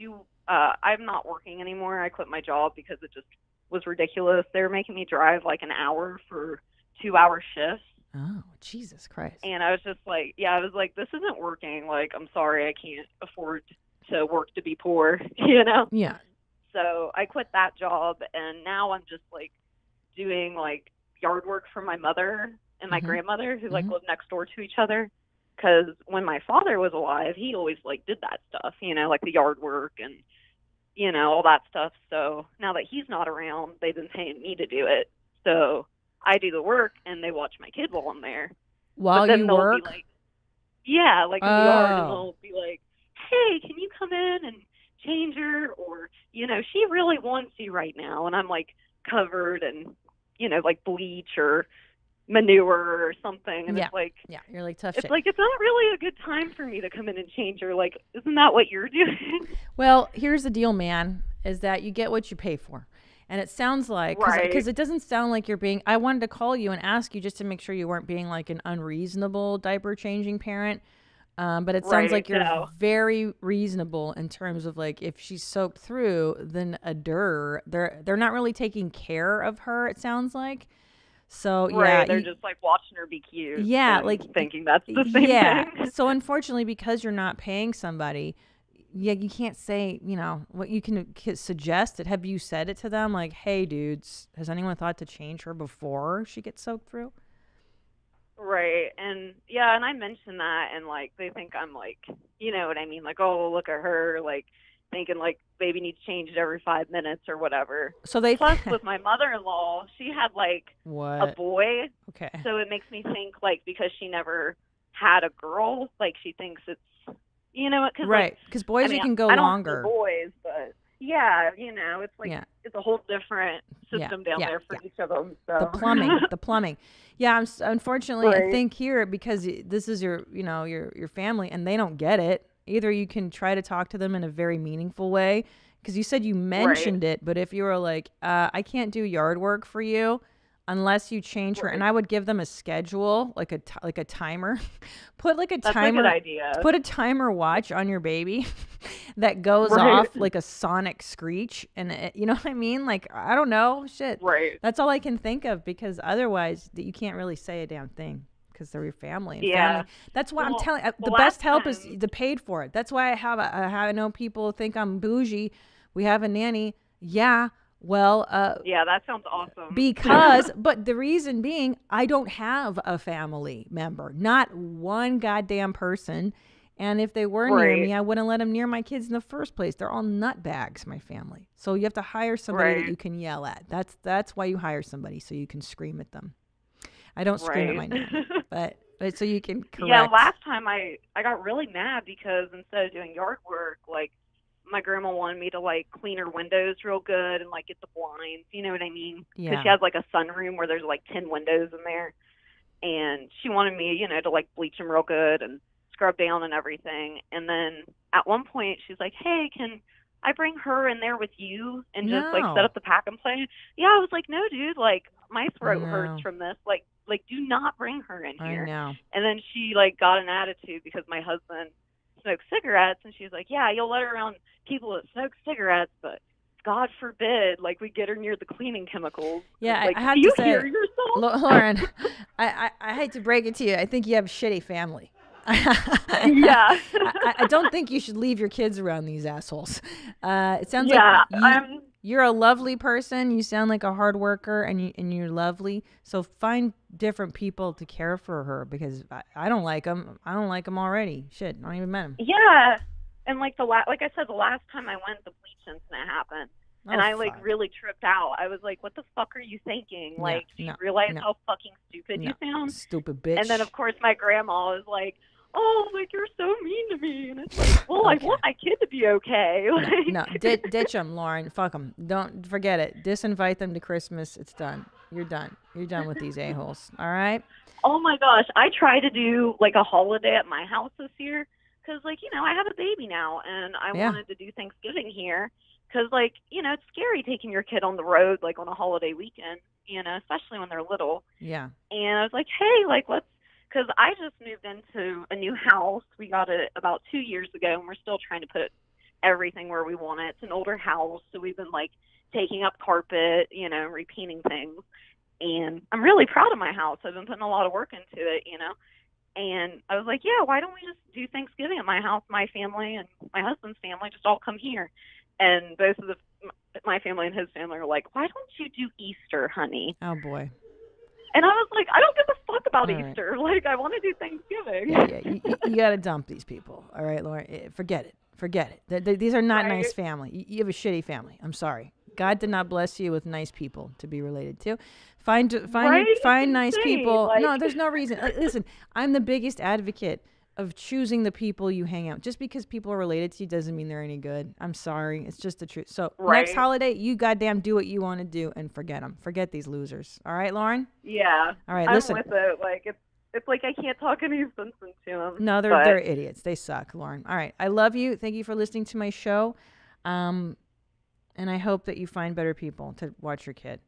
I'm not working anymore. I quit my job because it just was ridiculous. They were making me drive, like, an hour for 2-hour shifts. Oh, Jesus Christ. And I was just like, I was like, this isn't working. Like, I'm sorry, I can't afford to work to be poor, you know? Yeah. So I quit that job, and now I'm just, like, doing, like, yard work for my mother and my grandmother, who, like, live next door to each other. Because when my father was alive, he always, like, did that stuff, you know, like the yard work and, you know, all that stuff. So now that he's not around, they've been paying me to do it. So I do the work, and they watch my kid while I'm there. While you work? Be like, yeah, like in the yard, and they'll be like, hey, can you come in and change her? Or, you know, she really wants you right now. And I'm, like, covered and, you know, like bleach or manure or something. And it's like, you're like, tough it's shit. like, it's not really a good time for me to come in and change her. Like, isn't that what you're doing? Well, here's the deal, man, is that you get what you pay for. And it sounds like, because it doesn't sound like you're being, I wanted to call you and ask you just to make sure you weren't being like an unreasonable diaper changing parent. But it sounds like you're very reasonable in terms of, like, if she's soaked through, then they're not really taking care of her, it sounds like. So they're just like watching her be cute. Yeah, and like thinking that's the same thing. So unfortunately, because you're not paying somebody, you can't say, you know, what you can suggest it. Have you said it to them? Like, hey, dudes, has anyone thought to change her before she gets soaked through? Right. And and I mentioned that, and, like, they think I'm, like, you know what I mean? Like, oh, look at her, like, thinking, like, baby needs changed every 5 minutes or whatever. So they Plus, with my mother-in-law, she had, like, a boy. Okay. So it makes me think, like, because she never had a girl, like, she thinks it's, you know, cause, right. Because boys, you can go longer. I don't boys, but yeah, you know, it's like it's a whole different system down there for each of them. So the plumbing. Yeah, unfortunately, I think here, because this is your, you know, your family, and they don't get it. Either you can try to talk to them in a very meaningful way, because you said you mentioned it, but if you were like, I can't do yard work for you unless you change her, and I would give them a schedule, like a timer. Put like a timer. That's a good idea. Put a timer watch on your baby that goes off like a sonic screech, and you know what I mean? Like, I don't know, shit. Right. That's all I can think of, because otherwise you can't really say a damn thing, because they're your family. And family. That's why I'm telling. The best help is the paid for it. That's why I know people think I'm bougie. We have a nanny. Yeah. Well, yeah, that sounds awesome. But the reason being, I don't have a family member, not one goddamn person. And if they were near me, I wouldn't let them near my kids in the first place. They're all nutbags, my family. So you have to hire somebody that you can yell at. That's why you hire somebody, so you can scream at them. I don't scream at my nanny, but so you can correct. Yeah, last time I got really mad because instead of doing yard work, like, my grandma wanted me to, like, clean her windows real good and, like, get the blinds, you know what I mean? Because she has, like, a sunroom where there's, like, 10 windows in there. And she wanted me, you know, to, like, bleach them real good and scrub down and everything. And then at one point she's like, hey, can I bring her in there with you and just, like, set up the pack and play? Yeah, I was like, no, dude, like, my throat hurts from this. Like, do not bring her in here. I know. And then she, like, got an attitude because my husband smokes cigarettes, and she's like, yeah, you'll let her around people that smoke cigarettes, but God forbid, like, we get her near the cleaning chemicals. Yeah, like, I have do to you say, hear yourself? Lauren, I hate to break it to you. I think you have a shitty family. Yeah. I don't think you should leave your kids around these assholes. It sounds like You're a lovely person. You sound like a hard worker, and you're lovely. So find different people to care for her because I don't like them. I don't like them already. Shit, I don't even met him. Yeah, and like like I said, the last time I went, the bleach incident happened, and I like really tripped out. I was like, "What the fuck are you thinking? Like, do you realize how fucking stupid you sound? Stupid bitch." And then of course my grandma was like, "Oh, like you're so mean to me," and it's like, well, I want my kid to be okay. Like, No, ditch them, Lauren. Fuck them. Don't forget it. Disinvite them to Christmas. It's done. You're done. You're done with these a-holes. All right? Oh my gosh, I tried to do like a holiday at my house this year because, like, you know, I have a baby now and I wanted to do Thanksgiving here because, like, you know, it's scary taking your kid on the road like on a holiday weekend, you know, especially when they're little. Yeah. And I was like, hey, like, because I just moved into a new house. We got it about 2 years ago and we're still trying to put everything where we want it. It's an older house, so we've been like taking up carpet, you know, repainting things. And I'm really proud of my house. I've been putting a lot of work into it, you know. And I was like, yeah, why don't we just do Thanksgiving at my house? My family and my husband's family just all come here. And both of my family and his family are like, why don't you do Easter, honey? Oh, boy. And I was like, I don't give a fuck about Easter. Like, I want to do Thanksgiving. Yeah. You got to dump these people. All right, Lauren? Forget it. Forget it. These are not nice family. You have a shitty family. I'm sorry. God did not bless you with nice people to be related to. Find nice people. Like, no, there's no reason. Listen, I'm the biggest advocate of choosing the people you hang out. Just because people are related to you doesn't mean they're any good. I'm sorry. It's just the truth. So next holiday, you goddamn do what you want to do and forget them. Forget these losers. All right, Lauren? Yeah. All right, I'm listen. with it. Like, it's like I can't talk any sense into them. No, they're idiots. They suck, Lauren. All right. I love you. Thank you for listening to my show. And I hope that you find better people to watch your kid.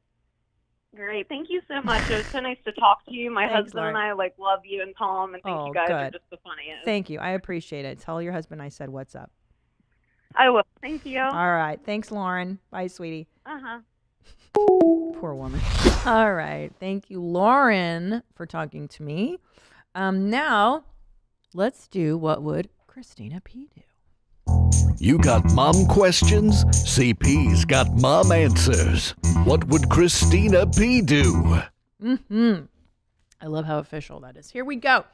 Great. Thank you so much. It was so nice to talk to you. My Thanks, husband Lauren. and I like love you and Tom, and think you guys are just the funniest. Thank you. I appreciate it. Tell your husband I said what's up. I will. Thank you. All right. Thanks, Lauren. Bye, sweetie. Uh-huh. Poor woman. All right. Thank you, Lauren, for talking to me. Now, let's do what would Christina P do? You got mom questions? CP's got mom answers. What would Christina P do? I love how official that is. Here we go.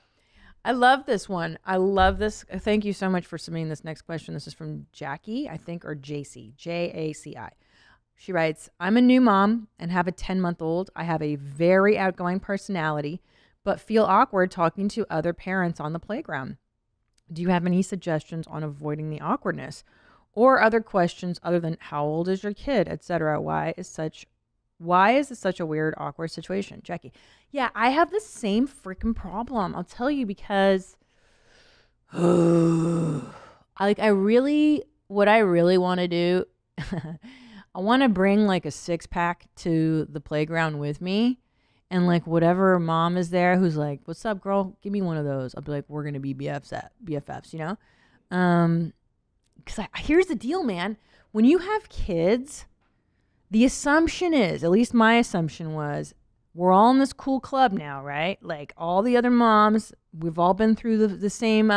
I love this one. I love this. Thank you so much for submitting this next question. This is from Jackie, I think, or JC, Jaci. She writes, I'm a new mom and have a 10-month-old. I have a very outgoing personality, but feel awkward talking to other parents on the playground. Do you have any suggestions on avoiding the awkwardness or other questions other than how old is your kid, etc.? Why is this such a weird, awkward situation? Jackie. Yeah, I have the same freaking problem. I'll tell you because what I really want to do, I want to bring like a 6-pack to the playground with me. And like whatever mom is there who's like, what's up, girl? Give me one of those. I'll be like, we're going to be BFFs, you know? Because here's the deal, man. When you have kids, the assumption is, at least my assumption was, we're all in this cool club now, right? Like all the other moms, we've all been through the same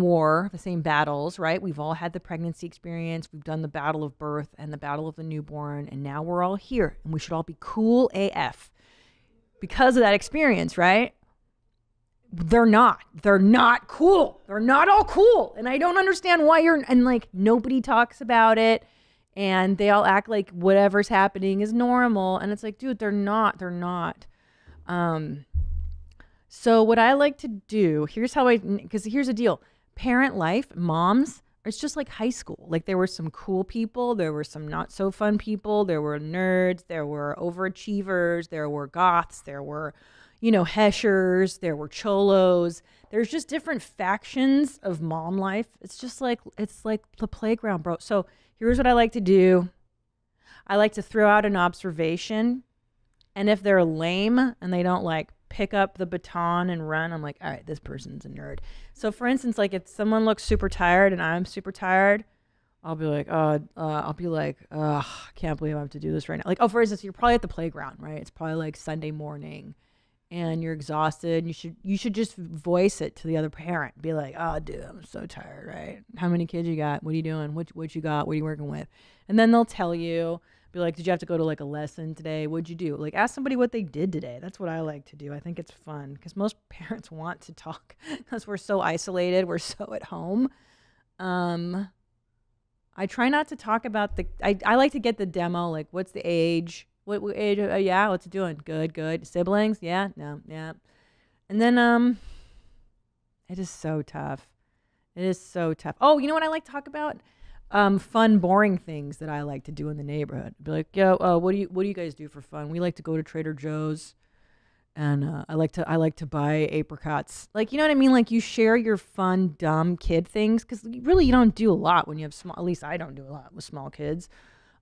war, the same battles, right? We've all had the pregnancy experience. We've done the battle of birth and the battle of the newborn. And now we're all here and we should all be cool AF because of that experience, right? They're not cool. They're not all cool. And I don't understand why and like nobody talks about it and they all act like whatever's happening is normal. And it's like, dude, they're not. So what I like to do, because here's the deal. Parent life, moms, it's just like high school. Like there were some cool people. There were some not so fun people. There were nerds. There were overachievers. There were goths. There were, heshers. There were cholos. There's just different factions of mom life. It's like the playground, bro. So here's what I like to do. I like to throw out an observation. And if they're lame and they don't like pick up the baton and run, I'm like, all right, this person's a nerd. So for instance, like if someone looks super tired and I'm super tired, I'll be like, I can't believe I have to do this right now. Like, for instance, you're probably at the playground, right? It's probably like Sunday morning and you're exhausted, you should just voice it to the other parent. Be like, oh, dude, I'm so tired, right? How many kids you got? What are you doing? What you got? What are you working with? And then they'll tell you. Be like, did you have to go to like a lesson today? What'd you do? Like, ask somebody what they did today. That's what I like to do. I think it's fun because most parents want to talk because we're so isolated. We're so at home. I try not to talk about I like to get the demo, like, what's the age? What age? Yeah, what's it doing? Good. Siblings? Yeah, no, yeah. And then, it is so tough. It is so tough. Oh, you know what I like to talk about? Fun, boring things that I like to do in the neighborhood. Be like, yo, what do you guys do for fun? We like to go to Trader Joe's, and I like to buy apricots. Like, you know what I mean? Like, you share your fun, dumb kid things because really you don't do a lot when you have small. At least I don't do a lot with small kids.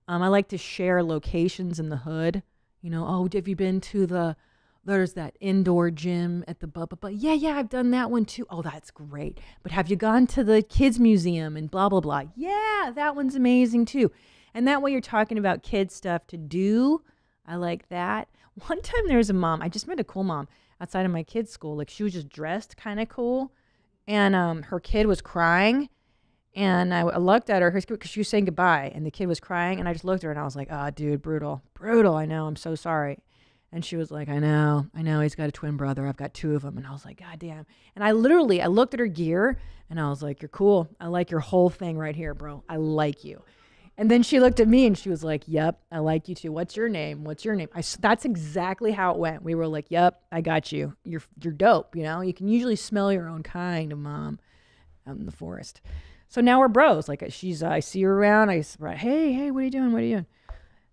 I like to share locations in the hood. You know, oh, have you been to there's that indoor gym at the blah, blah, blah. Yeah, I've done that one too. Oh, that's great. But have you gone to the kids museum and blah, blah, blah? Yeah, that one's amazing too. And that way you're talking about kid stuff to do. I like that. One time there was a mom, I just met a cool mom outside of my kid's school. Like, she was just dressed kind of cool. And her kid was crying. And I looked at her because she was saying goodbye. And the kid was crying. And I just looked at her and I was like, oh, dude, brutal. I know. I'm so sorry. And she was like, I know. He's got a twin brother. I've got 2 of them. And I was like, God damn. And I looked at her gear and I was like, you're cool. I like your whole thing right here, bro. I like you. And then she looked at me and she was like, yep, I like you too. What's your name? That's exactly how it went. We were like, yep, I got you. You're dope. You know, you can usually smell your own kind of mom out in the forest. So now we're bros. Like, I see her around. Hey, what are you doing?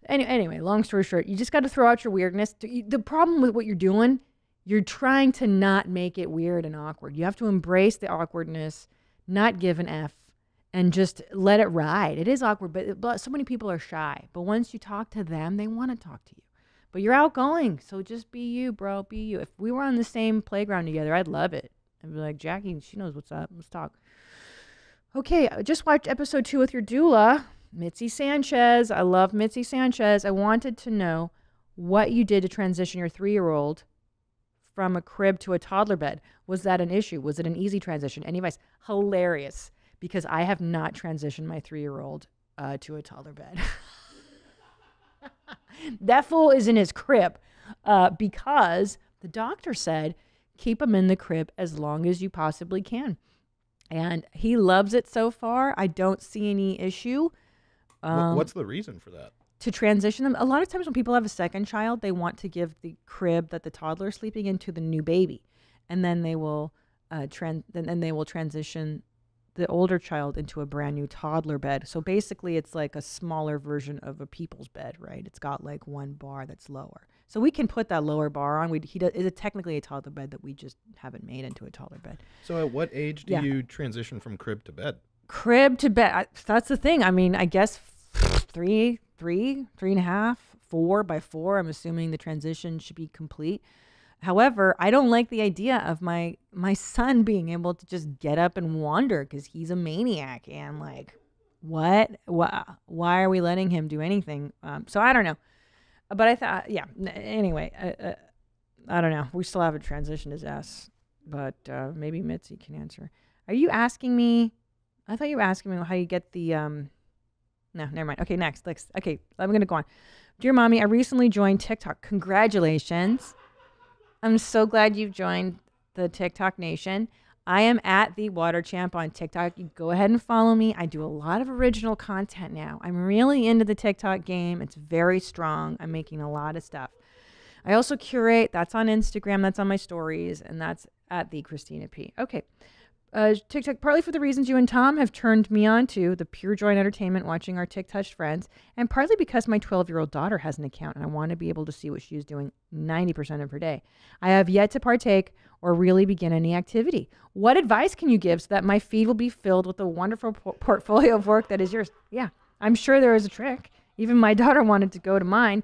Anyway, long story short, you just got to throw out your weirdness. The problem with what you're doing, you're trying to not make it weird and awkward. You have to embrace the awkwardness, not give an F, and just let it ride. It is awkward, but so many people are shy. But once you talk to them, they want to talk to you. But you're outgoing, so just be you, bro. Be you. If we were on the same playground together, I'd love it. I'd be like, Jackie, she knows what's up. Let's talk. Okay, I just watched episode 2 with your doula. Mitzi Sanchez. I love Mitzi Sanchez. I wanted to know what you did to transition your 3-year-old from a crib to a toddler bed. Was that an issue? Was it an easy transition? Any advice? Hilarious, because I have not transitioned my 3-year-old to a toddler bed. That fool is in his crib because the doctor said, keep him in the crib as long as you possibly can. And he loves it so far. I don't see any issue. What's the reason for that? To transition them. A lot of times when people have a second child, they want to give the crib that the toddler is sleeping in to the new baby, and then they will transition the older child into a brand new toddler bed. So basically, it's like a smaller version of a people's bed, right? It's got like one bar that's lower, so we can put that lower bar on. It's technically a toddler bed that we just haven't made into a toddler bed. So at what age do you transition from crib to bed? Crib to bed. That's the thing. I mean, I guess 3.5, 4 by 4. I'm assuming the transition should be complete. However, I don't like the idea of my son being able to just get up and wander because he's a maniac. And like, what? Why are we letting him do anything? So I don't know. But I thought, yeah. Anyway, I don't know. We still haven't transitioned his ass, but maybe Mitzi can answer. Are you asking me? I thought you were asking me how you get the. No, never mind. Okay, next. Okay, I'm gonna go on. Dear Mommy, I recently joined TikTok. Congratulations. I'm so glad you've joined the TikTok Nation. I am at the Water Champ on TikTok. You go ahead and follow me. I do a lot of original content now. I'm really into the TikTok game. It's very strong. I'm making a lot of stuff. I also curate. That's on Instagram. That's on my stories. And that's at the Christina P. Okay. TikTok, partly for the reasons you and Tom have turned me on to, the pure joy and entertainment watching our TikTok friends, and partly because my 12-year-old daughter has an account and I want to be able to see what she is doing 90% of her day. I have yet to partake or really begin any activity. What advice can you give so that my feed will be filled with the wonderful portfolio of work that is yours? Yeah, I'm sure there is a trick. Even my daughter wanted to go to mine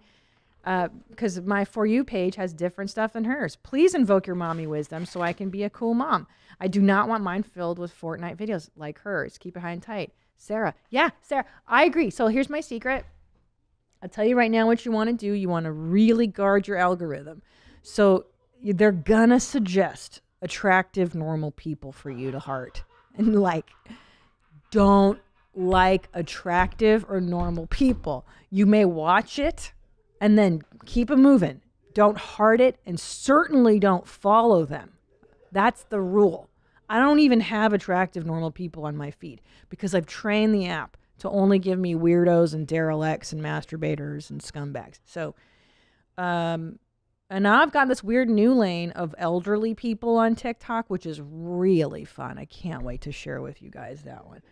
because my For You page has different stuff than hers. Please invoke your mommy wisdom so I can be a cool mom. I do not want mine filled with Fortnite videos like hers. Keep it high and tight. Sarah. Yeah, Sarah. I agree. So here's my secret. I'll tell you right now what you want to do. You want to really guard your algorithm. So they're gonna suggest attractive, normal people for you to heart. And like, don't like attractive or normal people. You may watch it and then keep it moving. Don't heart it, and certainly don't follow them. That's the rule. I don't even have attractive, normal people on my feed because I've trained the app to only give me weirdos and derelicts and masturbators and scumbags. So, and now I've got this weird new lane of elderly people on TikTok, which is really fun. I can't wait to share with you guys that one.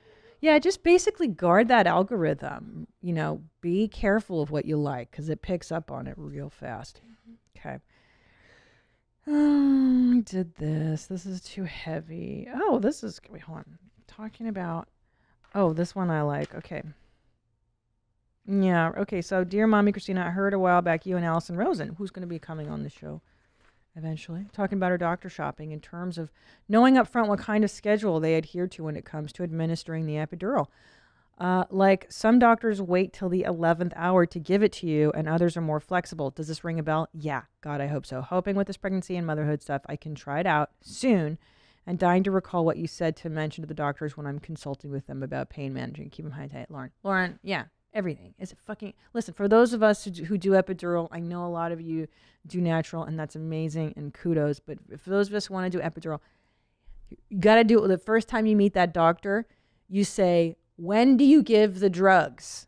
Yeah, just basically guard that algorithm. You know, be careful of what you like because it picks up on it real fast. Okay. I did this. This is too heavy. Oh, this is... Wait, hold on. Talking about... Oh, this one I like. Okay. Yeah, okay. So, dear Mommy Christina, I heard a while back you and Allison Rosen, who's going to be coming on the show eventually, talking about her doctor shopping in terms of knowing up front what kind of schedule they adhere to when it comes to administering the epidural. Like some doctors wait till the 11th hour to give it to you and others are more flexible. Does this ring a bell? Yeah. God, I hope so. Hoping with this pregnancy and motherhood stuff, I can try it out soon and dying to recall what you said to mention to the doctors when I'm consulting with them about pain management. Keep them high tight. Lauren, yeah, everything. Is it fucking... Listen, for those of us who do epidural, I know a lot of you do natural and that's amazing and kudos. But if those of us who want to do epidural, you got to do it the first time you meet that doctor. You say, when do you give the drugs?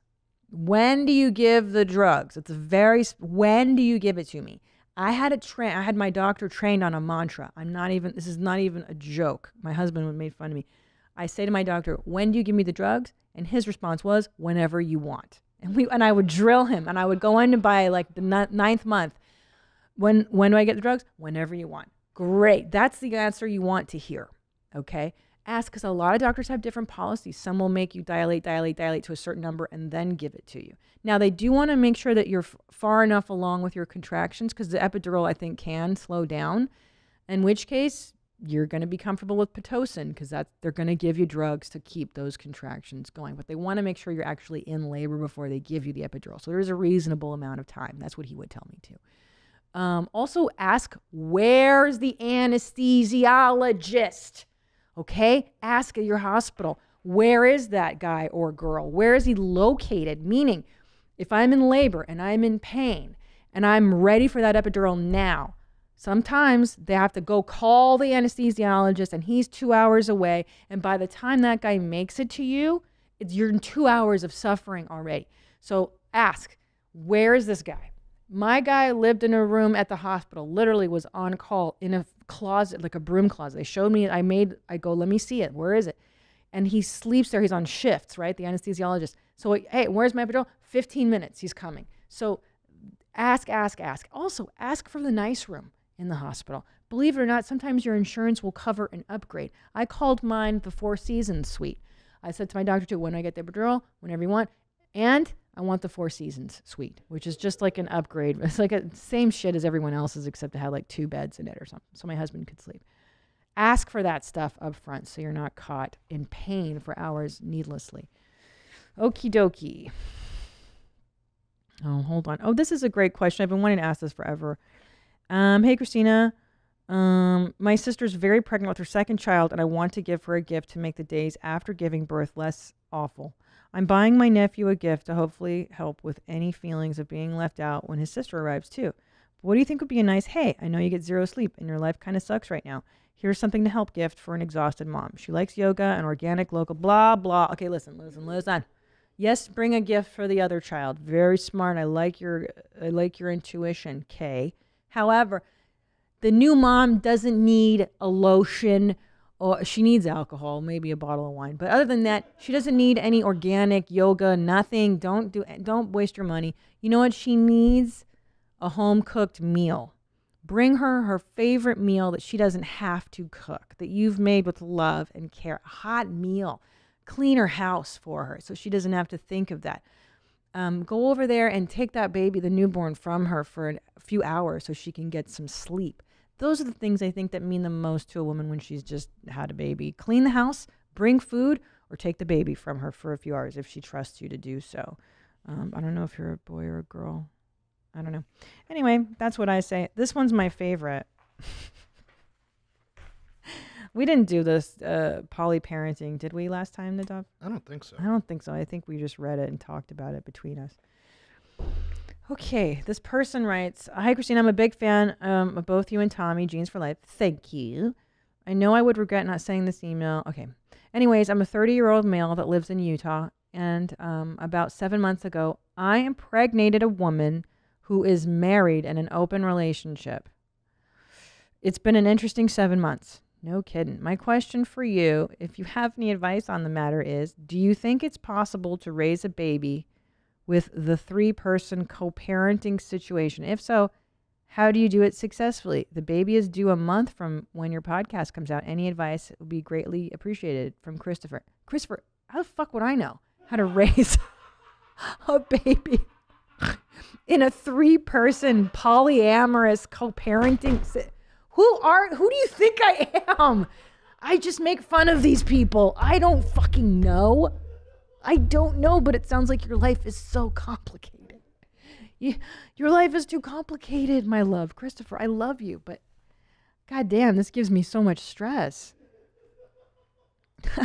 When do you give the drugs? It's a very... When do you give it to me? I had my doctor trained on a mantra. This is not even a joke. My husband would make fun of me. I say to my doctor, when do you give me the drugs? And his response was, whenever you want. And I would drill him and I would go in by like the 9th month. When do I get the drugs? Whenever you want. Great. That's the answer you want to hear. Okay. Ask, because a lot of doctors have different policies. Some will make you dilate to a certain number and then give it to you. Now, they do want to make sure that you're far enough along with your contractions because the epidural, I think, can slow down, in which case you're going to be comfortable with Pitocin because they're going to give you drugs to keep those contractions going. But they want to make sure you're actually in labor before they give you the epidural. So there's a reasonable amount of time. That's what he would tell me too. Also ask, where's the anesthesiologist? Okay, ask at your hospital, where is that guy or girl? Where is he located? Meaning, if I'm in labor and I'm in pain and I'm ready for that epidural now, sometimes they have to go call the anesthesiologist and he's 2 hours away. And by the time that guy makes it to you, you're in 2 hours of suffering already. So ask, where is this guy? My guy lived in a room at the hospital, literally was on call in a closet, like a broom closet. They showed me, I go, let me see it. Where is it? And he sleeps there. He's on shifts, right? The anesthesiologist. So, hey, where's my epidural? 15 minutes. He's coming. So ask. Also, ask for the nice room in the hospital. Believe it or not, sometimes your insurance will cover an upgrade. I called mine the Four Seasons suite. I said to my doctor, too, when I get the epidural, whenever you want, and I want the Four Seasons suite, which is just like an upgrade. It's like the same shit as everyone else's, except it had like 2 beds in it or something, so my husband could sleep. Ask for that stuff up front so you're not caught in pain for hours needlessly. Okie dokie. Oh, hold on. Oh, this is a great question. I've been wanting to ask this forever. Hey, Christina. My sister's very pregnant with her 2nd child, and I want to give her a gift to make the days after giving birth less awful. I'm buying my nephew a gift to hopefully help with any feelings of being left out when his sister arrives too. But what do you think would be a nice, hey, I know you get 0 sleep and your life kind of sucks right now. Here's something to help gift for an exhausted mom. She likes yoga and organic, local, blah, blah. Okay, listen. Yes, bring a gift for the other child. Very smart. I like your intuition, Kay. However, the new mom doesn't need a lotion, or she needs alcohol, maybe a bottle of wine. But other than that, she doesn't need any organic yoga, nothing. Don't waste your money. You know what she needs? A home-cooked meal. Bring her her favorite meal that she doesn't have to cook, that you've made with love and care. A hot meal. Clean her house for her so she doesn't have to think of that. Go over there and take that baby, the newborn, from her for a few hours so she can get some sleep. Those are the things I think that mean the most to a woman when she's just had a baby. Clean the house, bring food, or take the baby from her for a few hours if she trusts you to do so. I don't know if you're a boy or a girl. I don't know. Anyway, that's what I say. This one's my favorite. We didn't do this poly parenting, did we, last time, Nadav? I don't think so. I don't think so. I think we just read it and talked about it between us. Okay, this person writes, "Hi, Christina. I'm a big fan of both you and Tommy, Jeans for Life. Thank you. I know I would regret not sending this email." Okay. Anyways, I'm a 30-year-old male that lives in Utah, and about 7 months ago, I impregnated a woman who is married in an open relationship. It's been an interesting 7 months. No kidding. My question for you, if you have any advice on the matter, is, do you think it's possible to raise a baby with the 3-person co-parenting situation? If so, how do you do it successfully? The baby is due a month from when your podcast comes out. Any advice would be greatly appreciated. From Christopher. Christopher, how the fuck would I know how to raise a baby in a 3-person polyamorous co-parenting? Who do you think I am? I just make fun of these people. I don't fucking know. I don't know, but it sounds like your life is so complicated. Your life is too complicated, my love. Christopher, I love you, but goddamn, this gives me so much stress.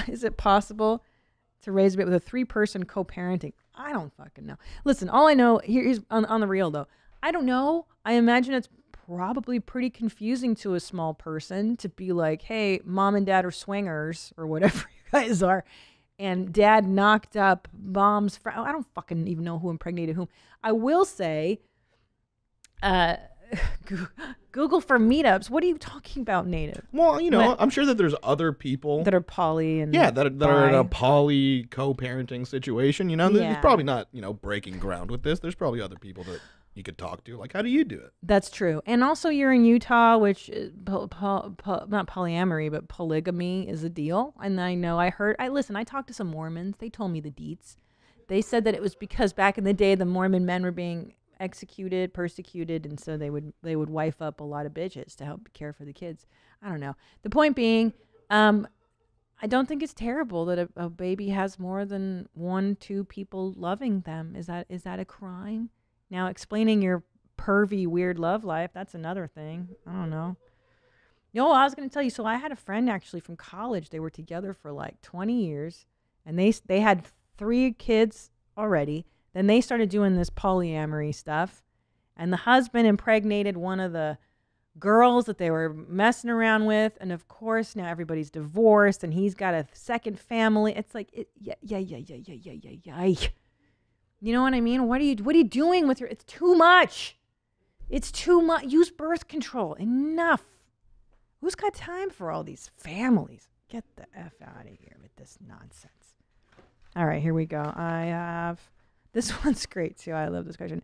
Is it possible to raise a baby with a 3-person co-parenting? I don't fucking know. Listen, all I know, here's on the real though, I don't know. I imagine it's probably pretty confusing to a small person to be like, hey, mom and dad are swingers or whatever you guys are, and dad knocked up mom's friend. I don't fucking even know who impregnated whom. I will say, Google for meetups. What are you talking about, Native? Well, you know, I'm sure that there's other people that are poly and that are in a poly co-parenting situation. You know, there's probably not, breaking ground with this. There's probably other people that you could talk to. Like, how do you do it? That's true. And also you're in Utah, which not polyamory, but polygamy is a deal. And I know I talked to some Mormons. They told me the deets. They said that it was because back in the day, the Mormon men were being executed, persecuted. And so they would wife up a lot of bitches to help care for the kids. I don't know. The point being, I don't think it's terrible that a baby has more than 1-2 people loving them. Is that a crime? Now, explaining your pervy, weird love life, that's another thing. I don't know. I was going to tell you, so I had a friend actually from college. They were together for like 20 years, and they had 3 kids already. Then they started doing this polyamory stuff, and the husband impregnated one of the girls that they were messing around with, and of course, now everybody's divorced, and he's got a second family. It's like, yeah. You know what I mean? What are you doing with it's too much. It's too much. Use birth control. Enough. Who's got time for all these families? Get the F out of here with this nonsense. All right, here we go. I have, this one's great too. I love this question.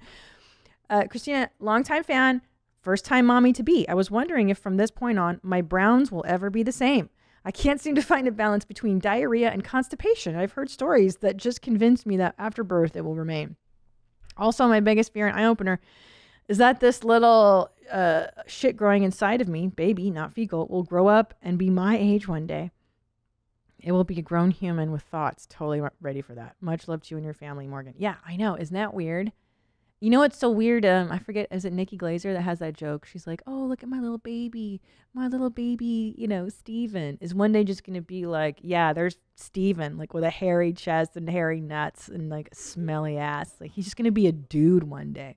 Christina, longtime fan, first time mommy to be. I was wondering if from this point on, my browns will ever be the same. I can't seem to find a balance between diarrhea and constipation. I've heard stories that just convinced me that after birth it will remain. Also, my biggest fear and eye-opener is that this little shit growing inside of me, baby, not fecal, will grow up and be my age one day. It will be a grown human with thoughts. Totally ready for that. Much love to you and your family, Morgan. Yeah, I know. Isn't that weird? You know what's so weird? I forget, is it Nikki Glaser that has that joke? She's like, oh, look at my little baby, Steven is one day just going to be like, yeah, there's Steven, like with a hairy chest and hairy nuts and like a smelly ass. Like he's just going to be a dude one day.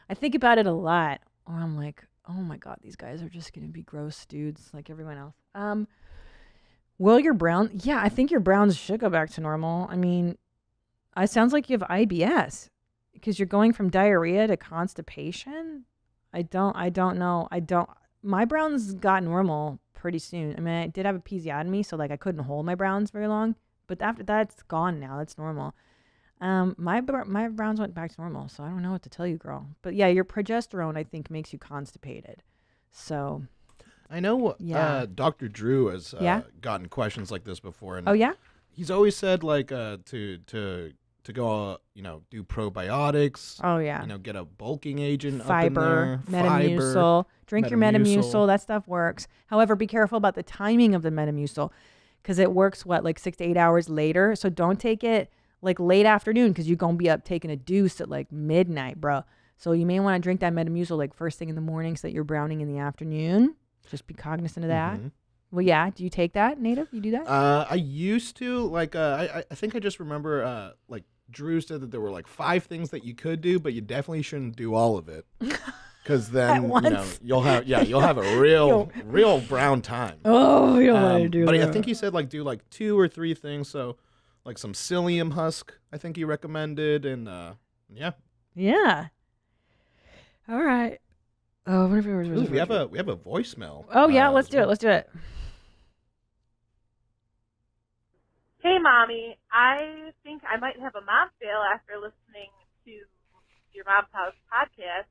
I think about it a lot. Or I'm like, oh my God, these guys are just going to be gross dudes like everyone else. Will your brown? Yeah, I think your browns should go back to normal. I mean, it sounds like you have IBS. Because you're going from diarrhea to constipation? I don't know. My browns got normal pretty soon. I mean, I did have a episiotomy, so like I couldn't hold my browns very long. But after that, it's gone now. It's normal. My browns went back to normal, so I don't know what to tell you, girl. But yeah, your progesterone, I think, makes you constipated. So I know Dr. Drew has gotten questions like this before. And oh, yeah? He's always said like to go, do probiotics. Oh, yeah. Get a bulking agent fiber, up in there. Metamucil. Drink your Metamucil. That stuff works. However, be careful about the timing of the Metamucil because it works, like 6 to 8 hours later. So don't take it like late afternoon because you're going to be up taking a deuce at like midnight, bro. So you may want to drink that Metamucil like first thing in the morning so that you're browning in the afternoon. Just be cognizant of that. Well, yeah. Do you take that, Native? You do that? I used to. Like, I think I just remember, like, Drew said that there were like 5 things that you could do, but you definitely shouldn't do all of it. Because then, you know, you'll have a real brown time. Oh, you don't want to do but that. I think he said, like, do like 2 or 3 things. So, like some psyllium husk, I think he recommended. And, yeah. Yeah. All right. Oh, what if Ooh, we have a voicemail. Oh yeah, let's do it. Let's do it. Hey, Mommy. I think I might have a mom fail after listening to your Mom's House podcast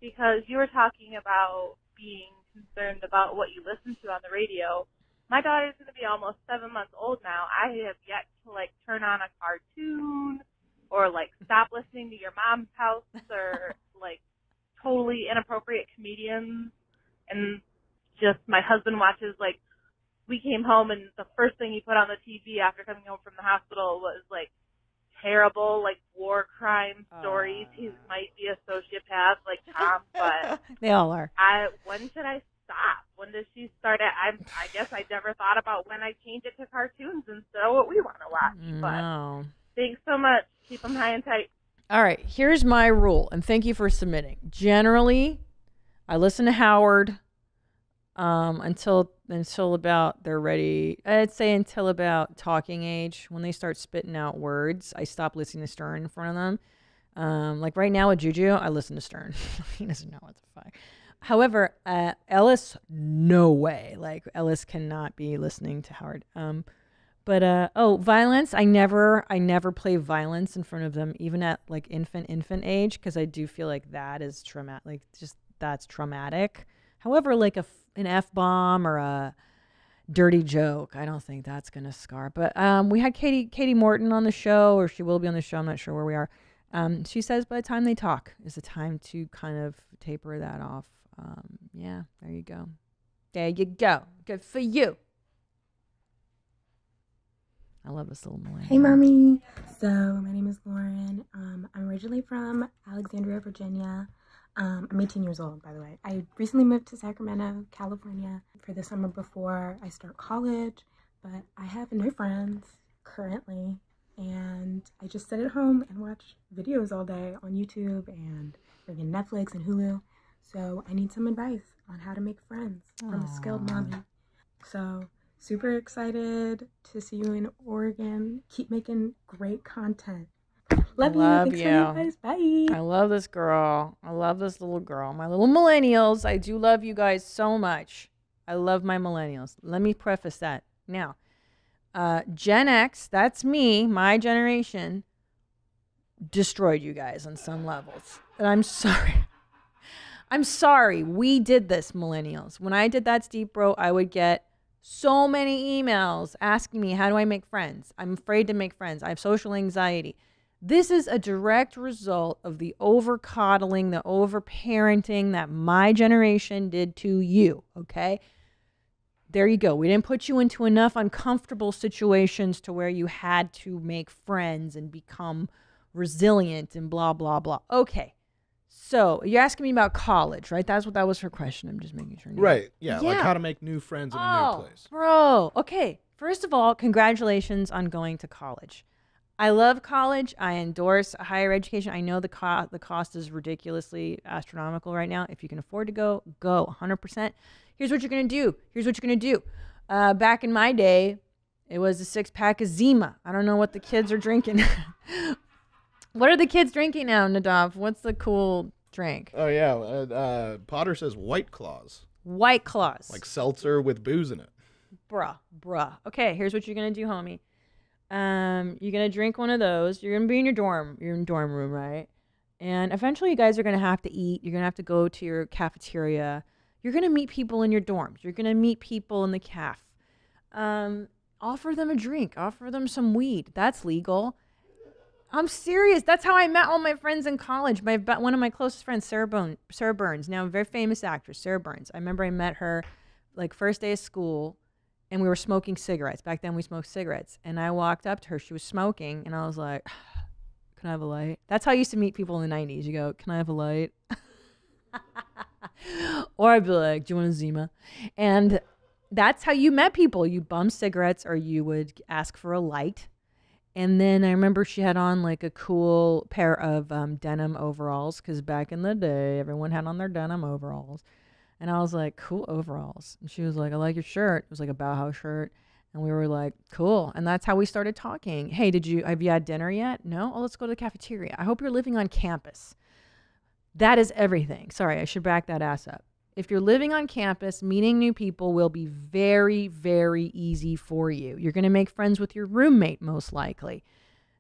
because you were talking about being concerned about what you listen to on the radio. My daughter's going to be almost 7 months old now. I have yet to, like, turn on a cartoon or, like, stop listening to your Mom's House or, like, totally inappropriate comedians. And just my husband watches, like, we came home and the first thing he put on the TV after coming home from the hospital was, like, terrible, like, war crime stories. He might be a sociopath like Tom, but they all are. When should I stop? When does she start at? I guess I never thought about when I change it to cartoons instead of what we want to watch. No. But thanks so much. Keep them high and tight. All right, here's my rule, and thank you for submitting. Generally, I listen to Howard until about they're ready. I'd say until about talking age. When they start spitting out words, I stop listening to Stern in front of them. Like right now with Juju, I listen to Stern. He doesn't know what the fuck. However, Ellis, no way. Like Ellis cannot be listening to Howard. But violence. I never play violence in front of them, even at like infant age, because I do feel like that is traumatic. Like just that's traumatic. However, like an F-bomb or a dirty joke, I don't think that's gonna scar. But we had Katie Morton on the show, or she will be on the show. I'm not sure where we are. She says by the time they talk is the time to kind of taper that off. Yeah, there you go. There you go. Good for you. I love this little millennial. Hey, Mommy. So, my name is Lauren. I'm originally from Alexandria, Virginia. I'm 18 years old, by the way. I recently moved to Sacramento, California for the summer before I start college, but I have no friends currently, and I just sit at home and watch videos all day on YouTube and freaking Netflix and Hulu. So, I need some advice on how to make friends from a skilled mommy. So, super excited to see you in Oregon. Keep making great content. Love you. Thanks for you guys. Bye. I love this girl. I love this little girl. My little millennials. I do love you guys so much. I love my millennials. Let me preface that. Now, Gen X, that's me, my generation, destroyed you guys on some levels. And I'm sorry. I'm sorry. We did this, millennials. When I did That's Deep Bro, I would get so many emails asking me, how do I make friends? I'm afraid to make friends. I have social anxiety. This is a direct result of the over-coddling, the over-parenting that my generation did to you, okay? There you go. We didn't put you into enough uncomfortable situations to where you had to make friends and become resilient and blah, blah, blah. Okay. So you're asking me about college, right? That was her question. I'm just making sure. Right. Yeah. Like how to make new friends in a new place. Bro. Okay. First of all, congratulations on going to college. I love college. I endorse higher education. I know the cost is ridiculously astronomical right now. If you can afford to go, go 100%. Here's what you're going to do. Back in my day, it was a 6-pack of Zima. I don't know what the kids are drinking. What are the kids drinking now, Nadav? What's the cool drink? Oh, yeah. Potter says White Claws. White Claws. Like seltzer with booze in it. Bruh. Okay, here's what you're going to do, homie. You're going to drink one of those. You're going to be in your dorm room, right? And eventually you guys are going to have to eat. You're going to have to go to your cafeteria. You're going to meet people in your dorms. You're going to meet people in the caf. Offer them a drink. Offer them some weed. That's legal. I'm serious. That's how I met all my friends in college. One of my closest friends, Sarah Burns, now a very famous actress, Sarah Burns. I remember I met her like first day of school, and we were smoking cigarettes. Back then we smoked cigarettes. And I walked up to her. She was smoking, and I was like, can I have a light? That's how I used to meet people in the 90s. You go, can I have a light? Or I'd be like, do you want a Zima? And that's how you met people. You bum cigarettes or you would ask for a light. And then I remember she had on like a cool pair of denim overalls because back in the day, everyone had on their denim overalls. And I was like, cool overalls. And she was like, I like your shirt. It was like a Bauhaus shirt. And we were like, cool. And that's how we started talking. Hey, have you had dinner yet? No? Oh, let's go to the cafeteria. I hope you're living on campus. That is everything. Sorry, I should back that ass up. If you're living on campus, meeting new people will be very, very easy for you. You're going to make friends with your roommate, most likely.